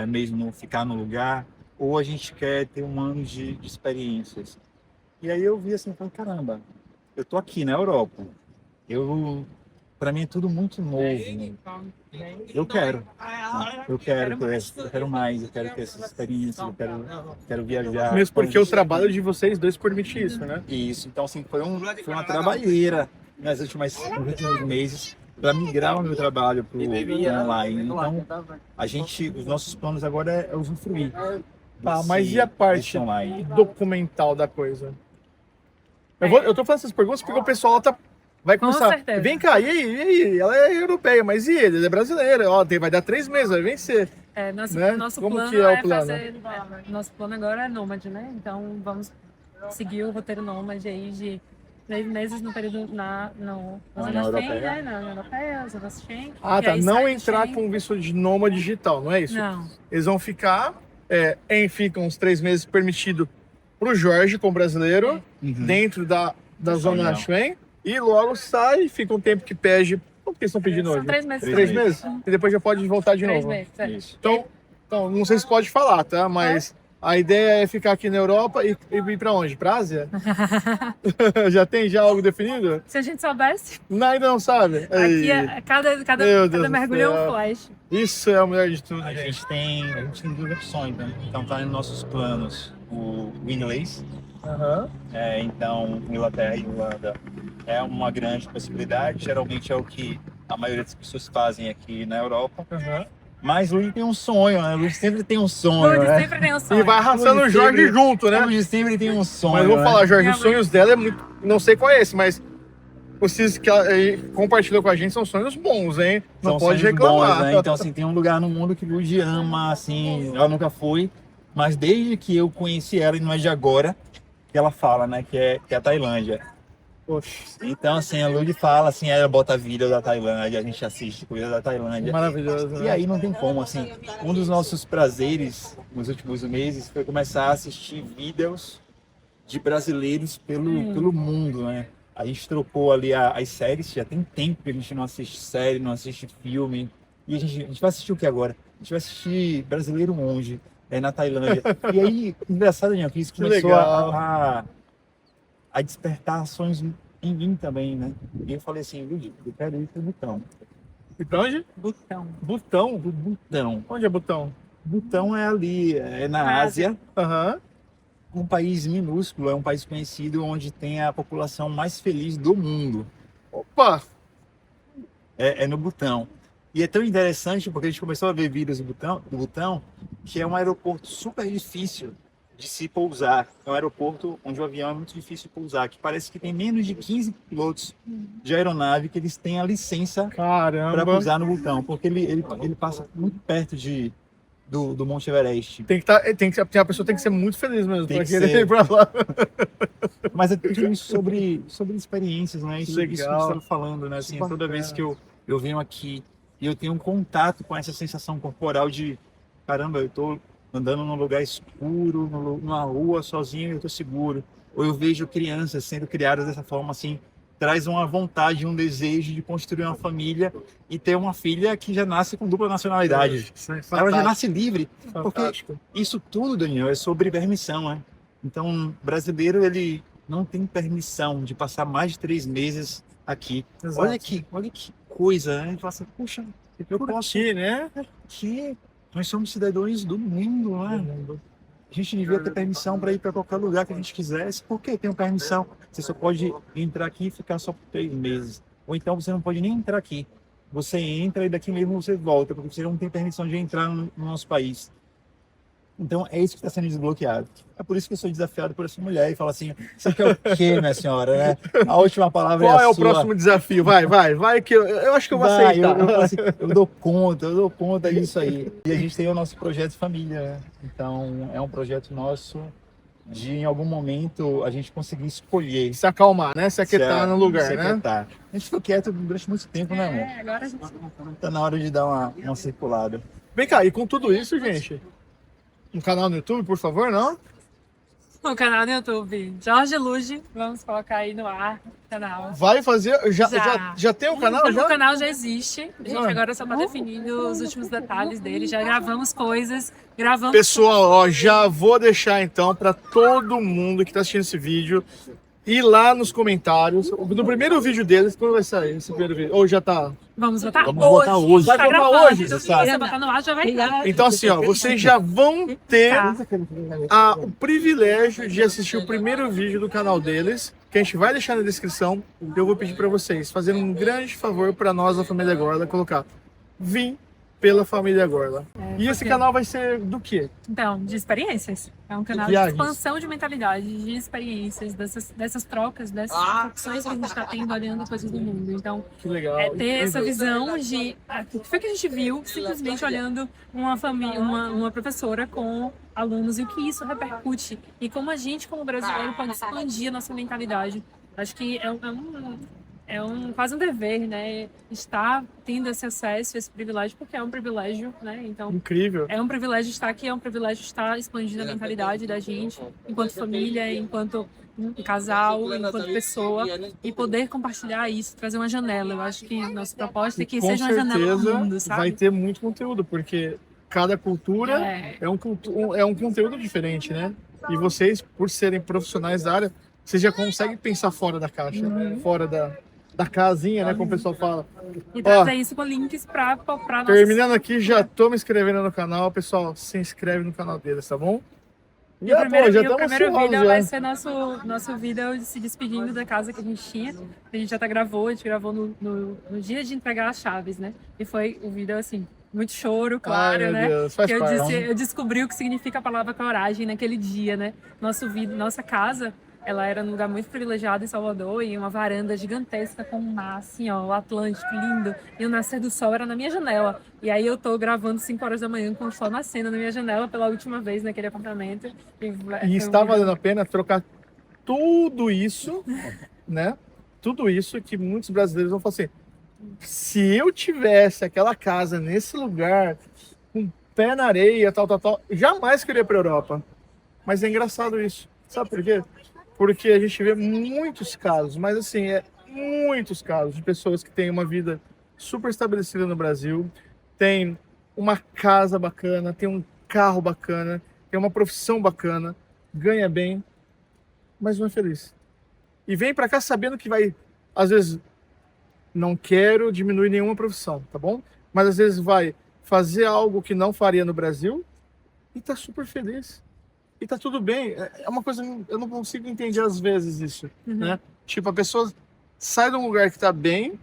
mesmo ficar no lugar, ou a gente quer ter um ano de experiências. E aí eu vi assim, falei, caramba, eu tô aqui na Europa, para mim é tudo muito novo, né? Eu quero mais, eu quero ter essas experiências, eu quero viajar. Mesmo porque o trabalho de vocês dois permite isso, né? Isso, então assim, foi uma trabalheira nos últimos meses para migrar o meu trabalho para o online. Então, os nossos planos agora é usufruir. Tá, mas e a parte online? documental da coisa? Eu tô fazendo essas perguntas porque o pessoal tá Vai Com começar. certeza. Vem cá, e aí? Ela é europeia, mas e ele? Ele é brasileiro. Ó, vai dar 3 meses, vai vencer. Né? Nosso Como plano que é o é plano? fazer. Nosso plano agora é nômade, né? Então vamos seguir o roteiro nômade aí de 3 meses no período na União Zona Schengen, Europeia. né? Na União Europeia, Zona Schengen. Ah, E tá. aí Não sai do entrar Schengen. com visto de nômade digital, não é isso? Não. Eles vão ficar, ficam uns 3 meses permitido pro Jorge, como brasileiro, dentro da Zona União. Schengen, e logo sai, fica um tempo que pede. Quanto que eles estão pedindo São hoje? 3 meses. 3 meses? E depois já pode voltar de 3 novo. meses, é. Isso. Então, não sei se pode falar, tá? Mas a ideia é ficar aqui na Europa e ir pra onde? Pra Ásia? já algo definido? Se a gente soubesse, Não, ainda não sabe? aqui Aí, cada Meu Deus do mergulho é um céu. flash. isso é o melhor de tudo, A gente. gente tem duas opções, né? Então tá nos nossos planos o inglês. Aham. Então, Inglaterra e Irlanda é uma grande possibilidade. Geralmente é o que a maioria das pessoas fazem aqui na Europa. Aham. Mas o Luiz tem um sonho, né? O Luiz sempre tem um sonho, Hoje né? sempre tem um sonho. E vai arrastando o Sempre- Jorge junto, né? O Luiz sempre tem um sonho. Mas eu vou né? falar, Jorge, Minha os sonhos dela é muito. Não sei qual é esse, mas vocês que ela compartilhou com a gente são sonhos bons, hein? Não São pode sonhos reclamar. bons, né? Então, assim, tem um lugar no mundo que o Luiz ama, assim, ela nunca foi, mas desde que eu conheci ela, e não é de agora, que ela fala, né, que é a Tailândia. Poxa, Então, assim, a Lud fala, assim, ela bota vídeo da Tailândia, a gente assiste coisa da Tailândia. maravilhoso, E né? aí não tem como, assim, um dos nossos prazeres nos últimos meses foi começar a assistir vídeos de brasileiros pelo mundo, né? A gente trocou ali as séries, já tem tempo que a gente não assiste série, não assiste filme. E a gente vai assistir o que agora? A gente vai assistir Brasileiro Monge, na Tailândia. E aí, engraçado, Daniel, que isso Que começou legal. a despertar sonhos em mim também, né? E eu falei assim, Lud, eu quero ir pro Butão. E pra onde? Botão. Butão? Butão. Onde é Butão? Butão é ali, é na Na Ásia. Aham. Um país minúsculo, é um país conhecido onde tem a população mais feliz do mundo. Opa! É no Butão. E é tão interessante porque a gente começou a ver vídeos do Butão, que é um aeroporto super difícil de se pousar. É um aeroporto onde o avião é muito difícil de pousar, que parece que tem menos de 15 pilotos de aeronave que eles têm a licença para Caramba! pousar no Butão, porque ele passa muito perto do Monte Everest. A pessoa tem que ser muito feliz mesmo Tem pra que querer ser. ir pra lá. Mas é tudo isso sobre experiências, né? Isso que Legal. você estava falando, né? Assim, Bacana. toda vez que eu venho aqui e eu tenho um contato com essa sensação corporal de caramba, eu tô andando num lugar escuro, numa rua sozinho e eu tô seguro. Ou eu vejo crianças sendo criadas dessa forma assim, traz uma vontade, um desejo de construir uma família e ter uma filha que já nasce com dupla nacionalidade. Isso é Ela já fantástico, nasce livre. Porque fantástico. isso tudo, Daniel, é sobre permissão, né? Então, o brasileiro, ele não tem permissão de passar mais de 3 meses aqui. Exato. Olha que coisa, né? A gente fala assim, puxa, eu posso Aqui, né? aqui. Nós somos cidadãos do mundo, né? A gente devia ter permissão para ir para qualquer lugar que a gente quisesse. Por que tem permissão? Você só pode entrar aqui e ficar só por 3 meses. Ou então você não pode nem entrar aqui. Você entra e daqui mesmo você volta, porque você não tem permissão de entrar no nosso país. Então é isso que está sendo desbloqueado. É por isso que eu sou desafiado por essa mulher e falo assim, você quer o quê, minha senhora, né? A última palavra Qual é é a o sua. próximo desafio? Vai, que eu acho que eu vou Vai, aceitar. eu falo assim, eu dou conta disso aí. E a gente tem o nosso projeto família, né? Então é um projeto nosso de em algum momento a gente conseguir escolher. Se acalmar, né? Se aquietar no lugar, se né? aquietar. A gente ficou quieto durante muito tempo, né, amor? Agora a gente Tá na hora de dar uma circulada. Vem cá, e com tudo isso, gente, um canal no YouTube, por favor, não? o canal no YouTube, Jorge Luge, vamos colocar aí no ar o canal. Vai fazer. Já tem um canal? O Já? canal já existe, a gente Ah. agora só está definindo os últimos detalhes dele, já gravamos coisas, gravamos... Pessoal, ó, já vou deixar então para todo mundo que tá assistindo esse vídeo ir lá nos comentários. No primeiro vídeo deles, quando vai sair esse primeiro vídeo? Ou já tá? Vamos botar Vamos botar hoje. Tá Vai botar gravando, hoje? então, se Tá. você botar no ar, já vai estar. Então assim, ó, vocês já vão ter Tá. o privilégio de assistir o primeiro vídeo do canal deles, que a gente vai deixar na descrição. Eu vou pedir para vocês fazerem um grande favor para nós da família Gorla colocar "Vim pela família Gorla". E esse Porque- canal vai ser do quê? Então, de experiências. É um canal Viagens. de expansão de mentalidade, de experiências, dessas trocas, dessas opções que a gente está tendo olhando coisas do mundo. Então, Que legal. é ter essa visão de o que foi que a gente viu simplesmente olhando uma família, uma professora com alunos e o que isso repercute e como a gente como brasileiro pode expandir a nossa mentalidade. Acho que quase um dever, né, estar tendo esse acesso, esse privilégio, porque é um privilégio, né? Então Incrível. é um privilégio estar aqui, é um privilégio estar expandindo a mentalidade da gente, enquanto família, enquanto casal, enquanto pessoa, e poder compartilhar isso, trazer uma janela. Eu acho que a nossa proposta é que Com seja uma janela ao certeza mundo, sabe? vai ter muito conteúdo, porque cada cultura É. é um conteúdo diferente, né? E vocês, por serem profissionais da área, vocês já conseguem pensar fora da caixa, fora da casinha, né? Como o pessoal fala. E trazer isso com links para nossa... Terminando aqui, já tô me inscrevendo no canal. Pessoal, se inscreve no canal deles, tá bom? E o primeiro, já e o estamos primeiro vídeo ansiosos vai já. ser nosso vídeo se despedindo da casa que a gente tinha. A gente já até gravou, a gente gravou no dia de entregar as chaves, né? E foi um vídeo, assim, muito choro, claro, Ai, meu né? Deus, faz Que parte. eu descobri o que significa a palavra coragem naquele dia, né? Nossa casa, ela era num lugar muito privilegiado em Salvador, e uma varanda gigantesca com um mar, assim, ó, o Atlântico lindo. E o nascer do sol era na minha janela. E aí eu tô gravando 5 horas da manhã com o sol nascendo na minha janela pela última vez naquele apartamento. E está valendo a pena trocar tudo isso, né? Tudo isso que muitos brasileiros vão falar assim: se eu tivesse aquela casa nesse lugar, com pé na areia, tal, jamais queria ir para Europa. Mas é engraçado isso. Sabe por quê? Porque a gente vê muitos casos, mas assim, muitos casos de pessoas que têm uma vida super estabelecida no Brasil, tem uma casa bacana, tem um carro bacana, tem uma profissão bacana, ganha bem, mas não é feliz. E vem para cá sabendo que vai, às vezes, não quero diminuir nenhuma profissão, tá bom? Mas às vezes vai fazer algo que não faria no Brasil e tá super feliz. E tá tudo bem. É uma coisa, eu não consigo entender às vezes isso, né? Tipo, a pessoa sai de um lugar que tá bem,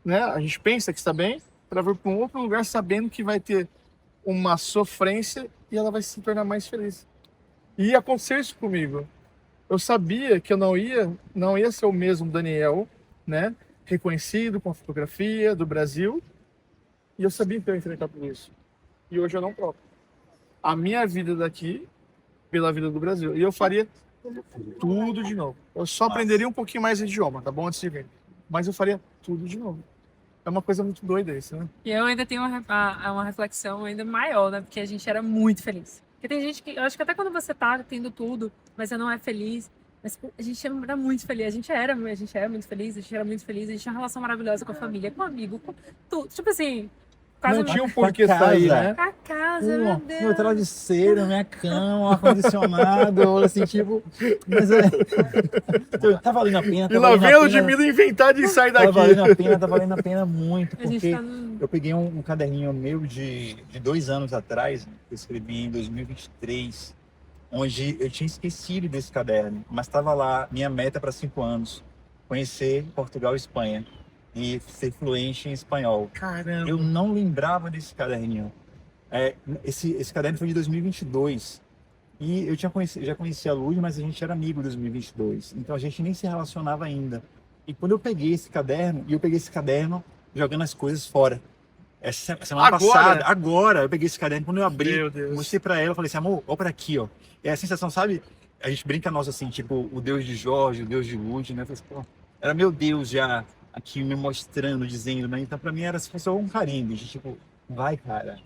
né? A gente pensa que está bem, para vir para um outro lugar sabendo que vai ter uma sofrência e ela vai se tornar mais feliz. E aconteceu isso comigo. Eu sabia que eu não ia ser o mesmo Daniel, né? Reconhecido com a fotografia do Brasil. E eu sabia que eu ia enfrentar por isso. E hoje eu não troco a minha vida daqui pela vida do Brasil. E eu faria tudo de novo. Eu só aprenderia um pouquinho mais de idioma, tá bom? Antes de vir. Mas eu faria tudo de novo. É uma coisa muito doida isso, né? E eu ainda tenho uma reflexão ainda maior, né? Porque a gente era muito feliz. Porque tem gente que, eu acho que até quando você tá tendo tudo, mas você não é feliz, mas a gente era muito feliz, a gente era muito feliz, a gente era muito feliz, a gente tinha uma relação maravilhosa com a família, com o amigo, com tudo. Tipo assim, quase Não tinha um Com a porquê sair, casa. né? a casa, meu Deus. Meu travesseiro, minha cama, ar-condicionado, assim, tipo. Mas tá valendo a pena. E lá vem a Ludmilla inventar de sair Tá daqui. valendo a pena, tá valendo a pena muito, A gente porque tá no... eu peguei um caderninho meu de 2 anos atrás, que eu escrevi em 2023, onde eu tinha esquecido desse caderno, mas estava lá, minha meta para 5 anos, conhecer Portugal e Espanha e ser fluente em espanhol. Caramba. Eu não lembrava desse caderninho. Esse caderno foi de 2022. E eu já conhecia a Luz, mas a gente era amigo em 2022. Então a gente nem se relacionava ainda. E quando eu peguei esse caderno, jogando as coisas fora. Essa semana Agora? passada, eu peguei esse caderno, quando eu abri, Meu Deus. mostrei pra ela, falei assim, amor, olha pra aqui, ó. É a sensação, sabe? A gente brinca nossa assim, tipo, o Deus de Jorge, o Deus de Luz, né? Eu falei assim, pô, era meu Deus já aqui me mostrando, dizendo, né? Então pra mim era só um carinho, de tipo, vai, cara,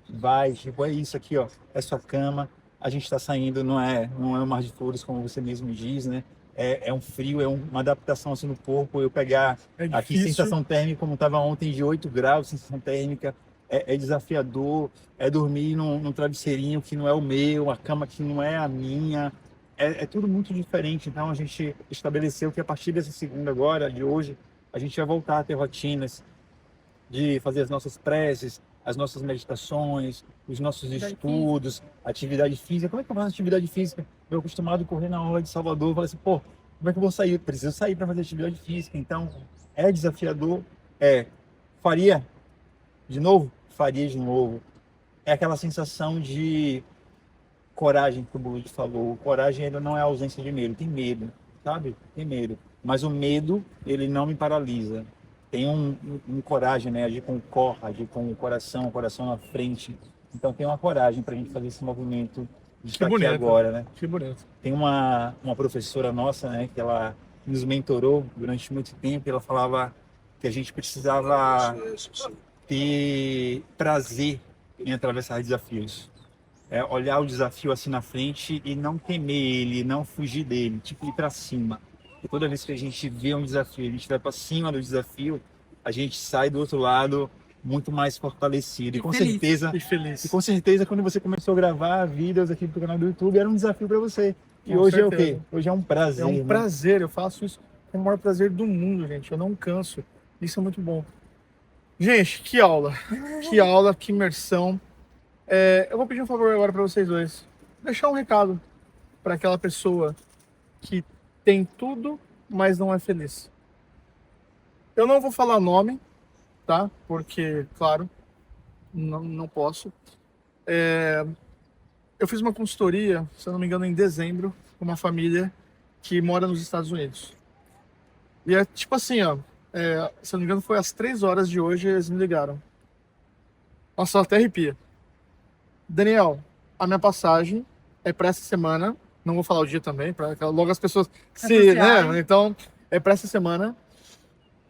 vai, tipo, é isso aqui, ó, é sua cama, a gente tá saindo, não é um mar de flores, como você mesmo diz, né? É um frio, é uma adaptação assim no corpo, eu pegar É aqui difícil. sensação térmica, como estava ontem, de 8 graus, sensação térmica, é desafiador, é dormir num travesseirinho que não é o meu, a cama que não é a minha, é tudo muito diferente. Então a gente estabeleceu que a partir dessa segunda agora, de hoje, a gente vai voltar a ter rotinas de fazer as nossas preces, as nossas meditações, os nossos estudos, atividade física. Como é que eu faço atividade física? Eu acostumado a correr na orla de Salvador, eu falei assim, pô, como é que eu vou sair? Preciso sair para fazer atividade física. Então, é desafiador. Faria de novo? Faria de novo. é aquela sensação de coragem que o Bulucci falou. Coragem, ele não é a ausência de medo. Tem medo, sabe? Tem medo. Mas o medo, ele não me paralisa. Tem um coragem, né? Agir com o corpo, agir com o coração na frente. Então tem uma coragem pra gente fazer esse movimento de estar aqui agora, né? Que bonito. Tem uma professora nossa, né? Que ela nos mentorou durante muito tempo. Ela falava que a gente precisava ter prazer em atravessar desafios. Olhar o desafio assim na frente e não temer ele, não fugir dele, tipo ir para cima. E toda vez que a gente vê um desafio, a gente vai para cima do desafio, a gente sai do outro lado muito mais fortalecido. E com feliz. certeza, E feliz. e com certeza quando você começou a gravar vídeos aqui pro canal do YouTube, era um desafio para você. E Com hoje certeza. é o quê? Hoje é um prazer. É um né? prazer, eu faço isso com o maior prazer do mundo, gente. Eu não canso. Isso é muito bom. Gente, que aula. Que aula, que imersão. Eu vou pedir um favor agora para vocês dois. Deixar um recado para aquela pessoa que tem tudo, mas não é feliz. Eu não vou falar nome, tá? Porque, claro, não posso. Eu fiz uma consultoria, se eu não me engano, em dezembro, com uma família que mora nos Estados Unidos. E é tipo assim, ó. Se eu não me engano, foi às 3 horas de hoje, eles me ligaram. Nossa, até arrepia. Daniel, a minha passagem é para essa semana. Não vou falar o dia também, para logo as pessoas se, né? Então, é para essa semana.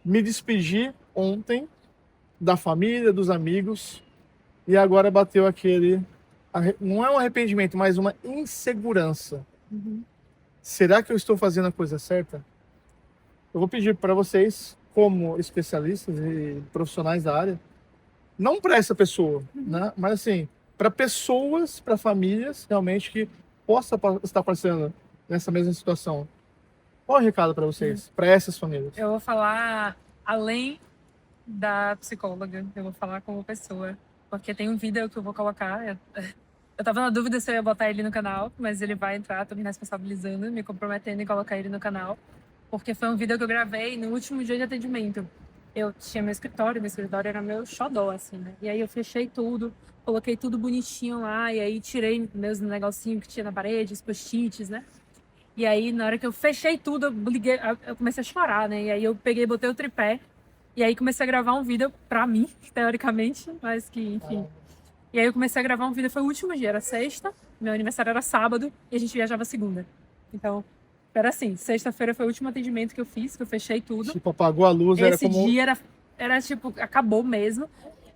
Me despedi ontem da família, dos amigos, e agora bateu aquele, não é um arrependimento, mas uma insegurança. Será que eu estou fazendo a coisa certa? Eu vou pedir para vocês, como especialistas e profissionais da área, não para essa pessoa, né? Mas assim, para pessoas, para famílias realmente que possa estar passando nessa mesma situação. Qual é o recado para vocês, para essas famílias? Eu vou falar além da psicóloga, eu vou falar como pessoa, porque tem um vídeo que eu vou colocar. Eu tava na dúvida se eu ia botar ele no canal, mas ele vai entrar, tô me responsabilizando, me comprometendo em colocar ele no canal, porque foi um vídeo que eu gravei no último dia de atendimento. Eu tinha meu escritório era meu xodó, assim, né? E aí eu fechei tudo, coloquei tudo bonitinho lá, e aí tirei meus negocinhos que tinha na parede, os post-its, né? E aí, na hora que eu fechei tudo, eu comecei a chorar, né? E aí eu peguei, botei o tripé, e aí comecei a gravar um vídeo pra mim, teoricamente, mas que, enfim. E aí eu comecei a gravar um vídeo, foi o último dia, era sexta, meu aniversário era sábado, e a gente viajava segunda. Então, era assim, sexta-feira foi o último atendimento que eu fiz, que eu fechei tudo. Tipo, apagou a luz, era como... Esse dia era tipo, acabou mesmo.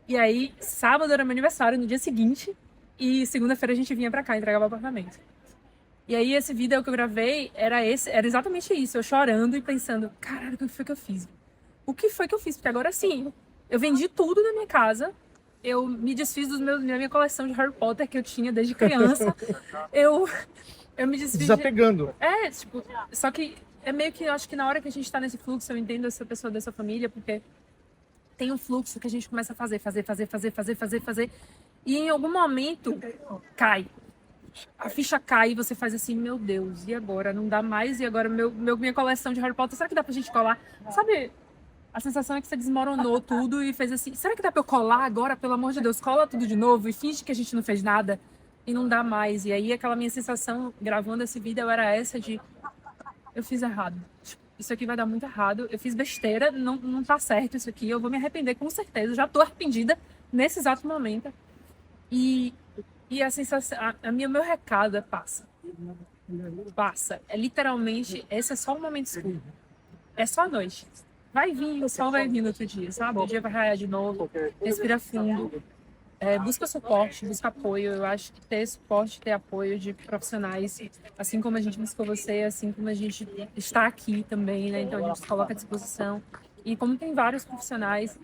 E aí, sábado era meu aniversário, no dia seguinte, e segunda-feira a gente vinha pra cá, entregava o apartamento. E aí, esse vídeo que eu gravei era exatamente isso, eu chorando e pensando, caralho, o que foi que eu fiz? O que foi que eu fiz? Porque agora sim, eu vendi tudo na minha casa, eu me desfiz da minha coleção de Harry Potter que eu tinha desde criança, eu me desfiz... Desapegando. Tipo, só que é meio que, eu acho que na hora que a gente tá nesse fluxo, eu entendo essa pessoa dessa família, porque tem um fluxo que a gente começa a fazer, e em algum momento cai. A ficha cai e você faz assim, meu Deus, e agora? Não dá mais, e agora minha coleção de Harry Potter, será que dá pra gente colar? Sabe, a sensação é que você desmoronou tudo e fez assim, será que dá pra eu colar agora? Pelo amor de Deus, cola tudo de novo e finge que a gente não fez nada e não dá mais. E aí aquela minha sensação, gravando esse vídeo, era essa de, eu fiz errado. Isso aqui vai dar muito errado, eu fiz besteira, não tá certo isso aqui, eu vou me arrepender com certeza, já tô arrependida nesse exato momento. E a sensação, meu recado é passa. Passa. É literalmente, esse é só um momento escuro. É só a noite. Vai vir, o sol vai vir no outro dia, sabe? O dia vai raiar de novo. Respira fundo. Busca suporte, busca apoio. Eu acho que ter suporte, ter apoio de profissionais, assim como a gente buscou você, assim como a gente está aqui também, né? Então a gente se coloca à disposição. E como tem vários profissionais,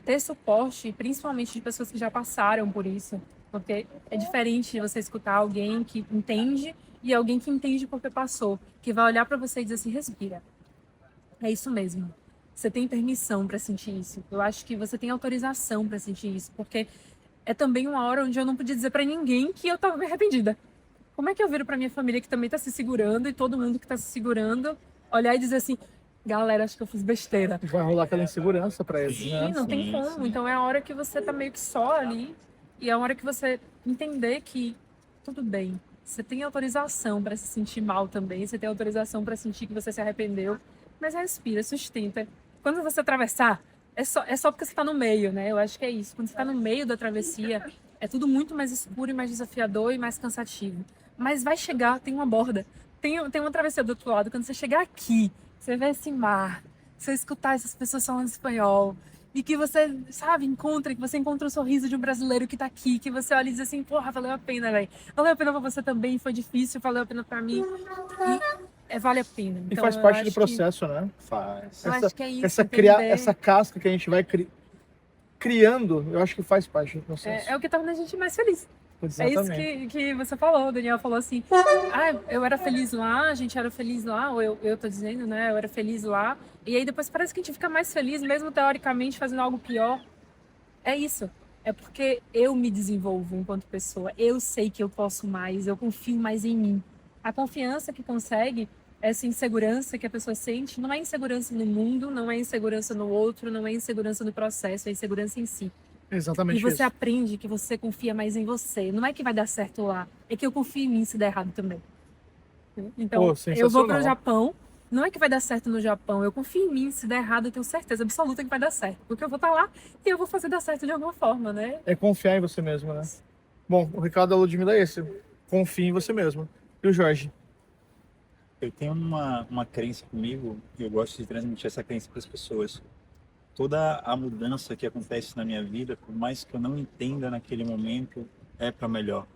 ter suporte, principalmente de pessoas que já passaram por isso. Porque é diferente você escutar alguém que entende e alguém que entende porque passou, que vai olhar para você e dizer assim, respira. É isso mesmo. Você tem permissão para sentir isso. Eu acho que você tem autorização para sentir isso, porque é também uma hora onde eu não podia dizer para ninguém que eu estava me arrependida. Como é que eu viro para minha família que também está se segurando e todo mundo que está se segurando olhar e dizer assim, galera, acho que eu fiz besteira. Vai rolar aquela insegurança para eles. Sim, não tem como. Então é a hora que você tá meio que só ali. E é uma hora que você entender que tudo bem, você tem autorização para se sentir mal também, você tem autorização para sentir que você se arrependeu, mas respira, sustenta. Quando você atravessar, é só porque você está no meio, né? Eu acho que é isso. Quando você está no meio da travessia, é tudo muito mais escuro e mais desafiador e mais cansativo. Mas vai chegar, tem uma borda, tem uma travessia do outro lado. Quando você chegar aqui, você vê esse mar, você escutar essas pessoas falando espanhol, e que você, sabe, que você encontra o sorriso de um brasileiro que tá aqui, que você olha e diz assim, porra, valeu a pena, velho. Valeu a pena pra você também, foi difícil, valeu a pena pra mim. E vale a pena. E Então, faz eu parte do acho processo, né? Faz. Eu acho que é isso, Essa casca que a gente vai criando, eu acho que faz parte do processo. é o que torna a gente mais feliz. Exatamente. É isso que você falou, o Daniel falou assim, eu era feliz lá, a gente era feliz lá, ou eu tô dizendo, né, eu era feliz lá, e aí depois parece que a gente fica mais feliz, mesmo teoricamente fazendo algo pior. É isso, é porque eu me desenvolvo enquanto pessoa, eu sei que eu posso mais, eu confio mais em mim. A confiança que consegue, essa insegurança que a pessoa sente, não é insegurança no mundo, não é insegurança no outro, não é insegurança no processo, é insegurança em si. Exatamente E você isso. aprende que você confia mais em você. Não é que vai dar certo lá, é que eu confio em mim se der errado também. Então, Pô, eu vou sensacional. para o Japão, não é que vai dar certo no Japão, eu confio em mim, se der errado eu tenho certeza absoluta que vai dar certo. Porque eu vou estar lá e eu vou fazer dar certo de alguma forma, né? É confiar em você mesmo, né? Bom, o recado da Ludmilla é esse. Confie em você mesmo. E o Jorge? Eu tenho uma crença comigo e eu gosto de transmitir essa crença para as pessoas. Toda a mudança que acontece na minha vida, por mais que eu não entenda naquele momento, é para melhor.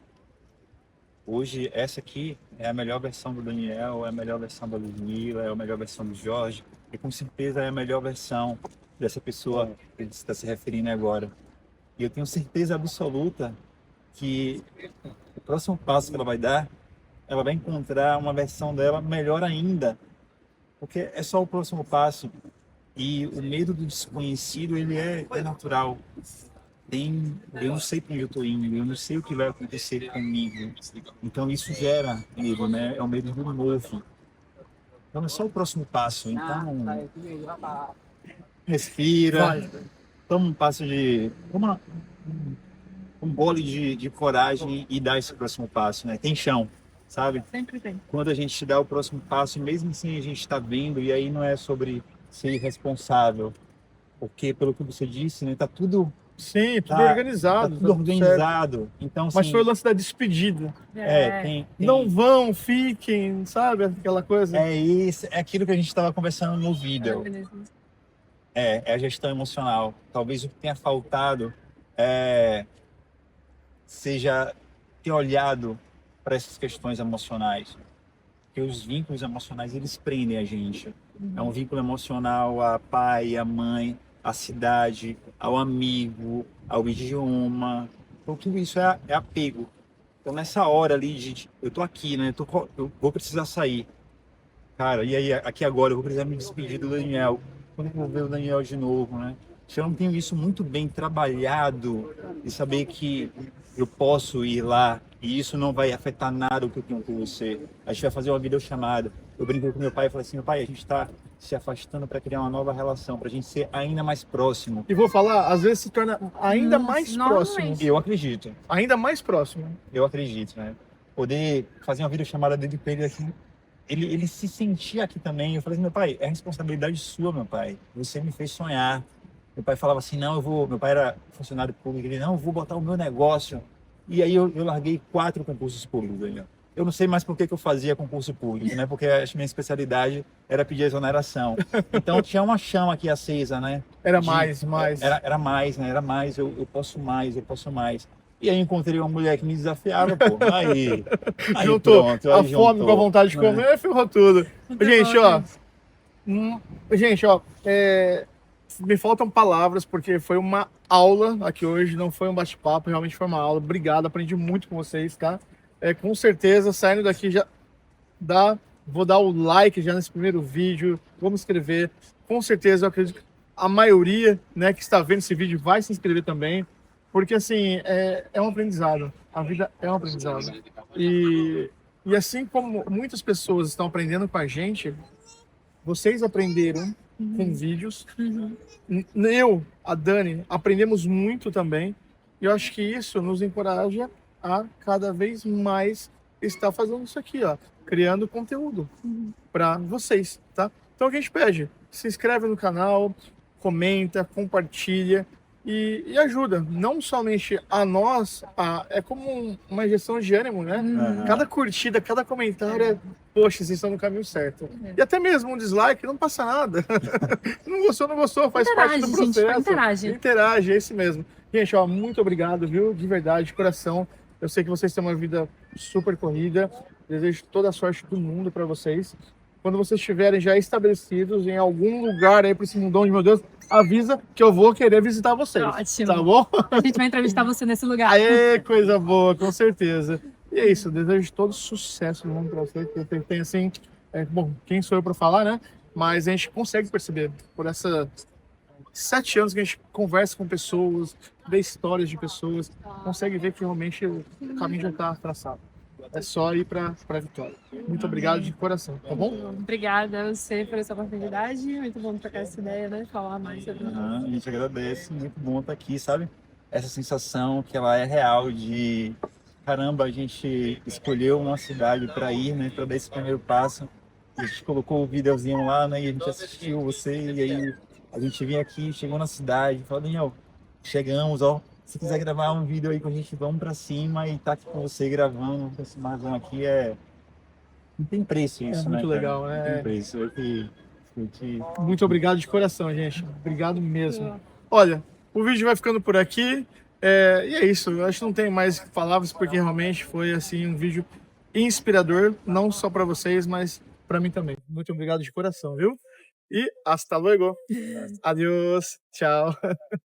Hoje, essa aqui é a melhor versão do Daniel, é a melhor versão da Ludmilla, é a melhor versão do Jorge, e com certeza é a melhor versão dessa pessoa que ele está se referindo agora. E eu tenho certeza absoluta que o próximo passo que ela vai encontrar uma versão dela melhor ainda, porque é só o próximo passo. E o medo do desconhecido, ele é natural. Eu não sei para onde eu estou indo, eu não sei o que vai acontecer comigo. Então isso gera medo, né? É o medo do novo. Então é só o próximo passo. Então, respira, toma um passo toma um gole de coragem e dá esse próximo passo, né? Tem chão, sabe? Sempre tem. Quando a gente dá o próximo passo, mesmo assim a gente está vendo, e aí não é sobre ser irresponsável, porque pelo que você disse, né, tá tudo Sim, tudo tá organizado. tudo organizado. Então, Mas assim, foi o lance da despedida. tem Não vão, fiquem, sabe? Aquela coisa. é isso, é aquilo que a gente estava conversando no vídeo. É a gestão emocional. Talvez o que tenha faltado seja ter olhado para essas questões emocionais. Porque os vínculos emocionais, eles prendem a gente. É um vínculo emocional a pai, a mãe, a cidade, ao amigo, ao idioma. Então tudo isso é apego. Então nessa hora ali, eu tô aqui, né? Eu vou precisar sair. Cara, e aí aqui agora eu vou precisar me despedir do Daniel. Quando eu vou ver o Daniel de novo, né? Se eu não tenho isso muito bem trabalhado e saber que eu posso ir lá e isso não vai afetar nada o que eu tenho com você. A gente vai fazer uma videochamada. Eu brinquei com meu pai e falei assim, meu pai, a gente está se afastando para criar uma nova relação, para a gente ser ainda mais próximo. E vou falar, às vezes se torna ainda mais próximo. Eu acredito. Ainda mais próximo. Eu acredito, né? Poder fazer uma videochamada dele para ele aqui. Ele se sentia aqui também. Eu falei assim, meu pai, é responsabilidade sua, meu pai. Você me fez sonhar. Meu pai falava assim, não, meu pai era funcionário público, ele, não, eu vou botar o meu negócio. E aí eu larguei 4 concursos públicos, Daniel. Eu não sei mais por que eu fazia concurso público, né? Porque a minha especialidade era pedir exoneração. Então tinha uma chama aqui acesa, né? Era mais. Era mais, né? Era mais, eu posso mais, eu posso mais. E aí encontrei uma mulher que me desafiava, pô. Aí juntou pronto, a fome com a vontade de comer, ferrou tudo. Gente, ó, me faltam palavras, porque foi uma aula aqui hoje, não foi um bate-papo, realmente foi uma aula. Obrigado, aprendi muito com vocês, tá? Com certeza, saindo daqui já vou dar o like já nesse primeiro vídeo, vou me inscrever. Com certeza, eu acredito que a maioria, né, que está vendo esse vídeo vai se inscrever também, porque assim, é um aprendizado. A vida é um aprendizado. E assim como muitas pessoas estão aprendendo com a gente, vocês aprenderam com vídeos. Eu, a Dani, aprendemos muito também. E eu acho que isso nos encoraja a cada vez mais estar fazendo isso aqui, ó, criando conteúdo para vocês, tá? Então o que a gente pede? Se inscreve no canal, comenta, compartilha e ajuda, não somente a nós, é como uma injeção de ânimo, né? Cada curtida, cada comentário é, poxa, vocês estão no caminho certo. E até mesmo um dislike, não passa nada. Não gostou, faz parte do Interage, gente, processo. interage. Interage, é isso mesmo. Gente, ó, muito obrigado, viu? De verdade, de coração. Eu sei que vocês têm uma vida super corrida. Desejo toda a sorte do mundo para vocês. Quando vocês estiverem já estabelecidos em algum lugar aí para esse mundão de meu Deus, avisa que eu vou querer visitar vocês. Ótimo. Tá bom? A gente vai entrevistar você nesse lugar. Aê, coisa boa, com certeza. E é isso, desejo todo sucesso no mundo para vocês. Porque tem assim, bom, quem sou eu para falar, né? Mas a gente consegue perceber por essa 7 anos que a gente conversa com pessoas, vê histórias de pessoas, consegue ver que realmente o caminho já está traçado. É só ir para a vitória. Muito obrigado de coração, tá bom? Obrigada a você por essa oportunidade. Muito bom trocar essa ideia, né? Falar mais sobre isso. A gente agradece, muito bom estar aqui, sabe? Essa sensação que ela é real de caramba, a gente escolheu uma cidade para ir, né? Para dar esse primeiro passo. A gente colocou o videozinho lá, né? E a gente assistiu você, e aí a gente vinha aqui, chegou na cidade, falou, Daniel, chegamos, ó. Se quiser gravar um vídeo aí com a gente, vamos para cima e tá aqui com você gravando com esse marzão aqui não tem preço isso, né? Muito legal, cara? né? Não tem preço. Muito obrigado de coração, gente. Obrigado mesmo. Olha, o vídeo vai ficando por aqui. E é isso. Eu acho que não tem mais palavras, porque realmente foi assim um vídeo inspirador, não só para vocês, mas para mim também. Muito obrigado de coração, viu? E hasta luego. Adiós. Tchau.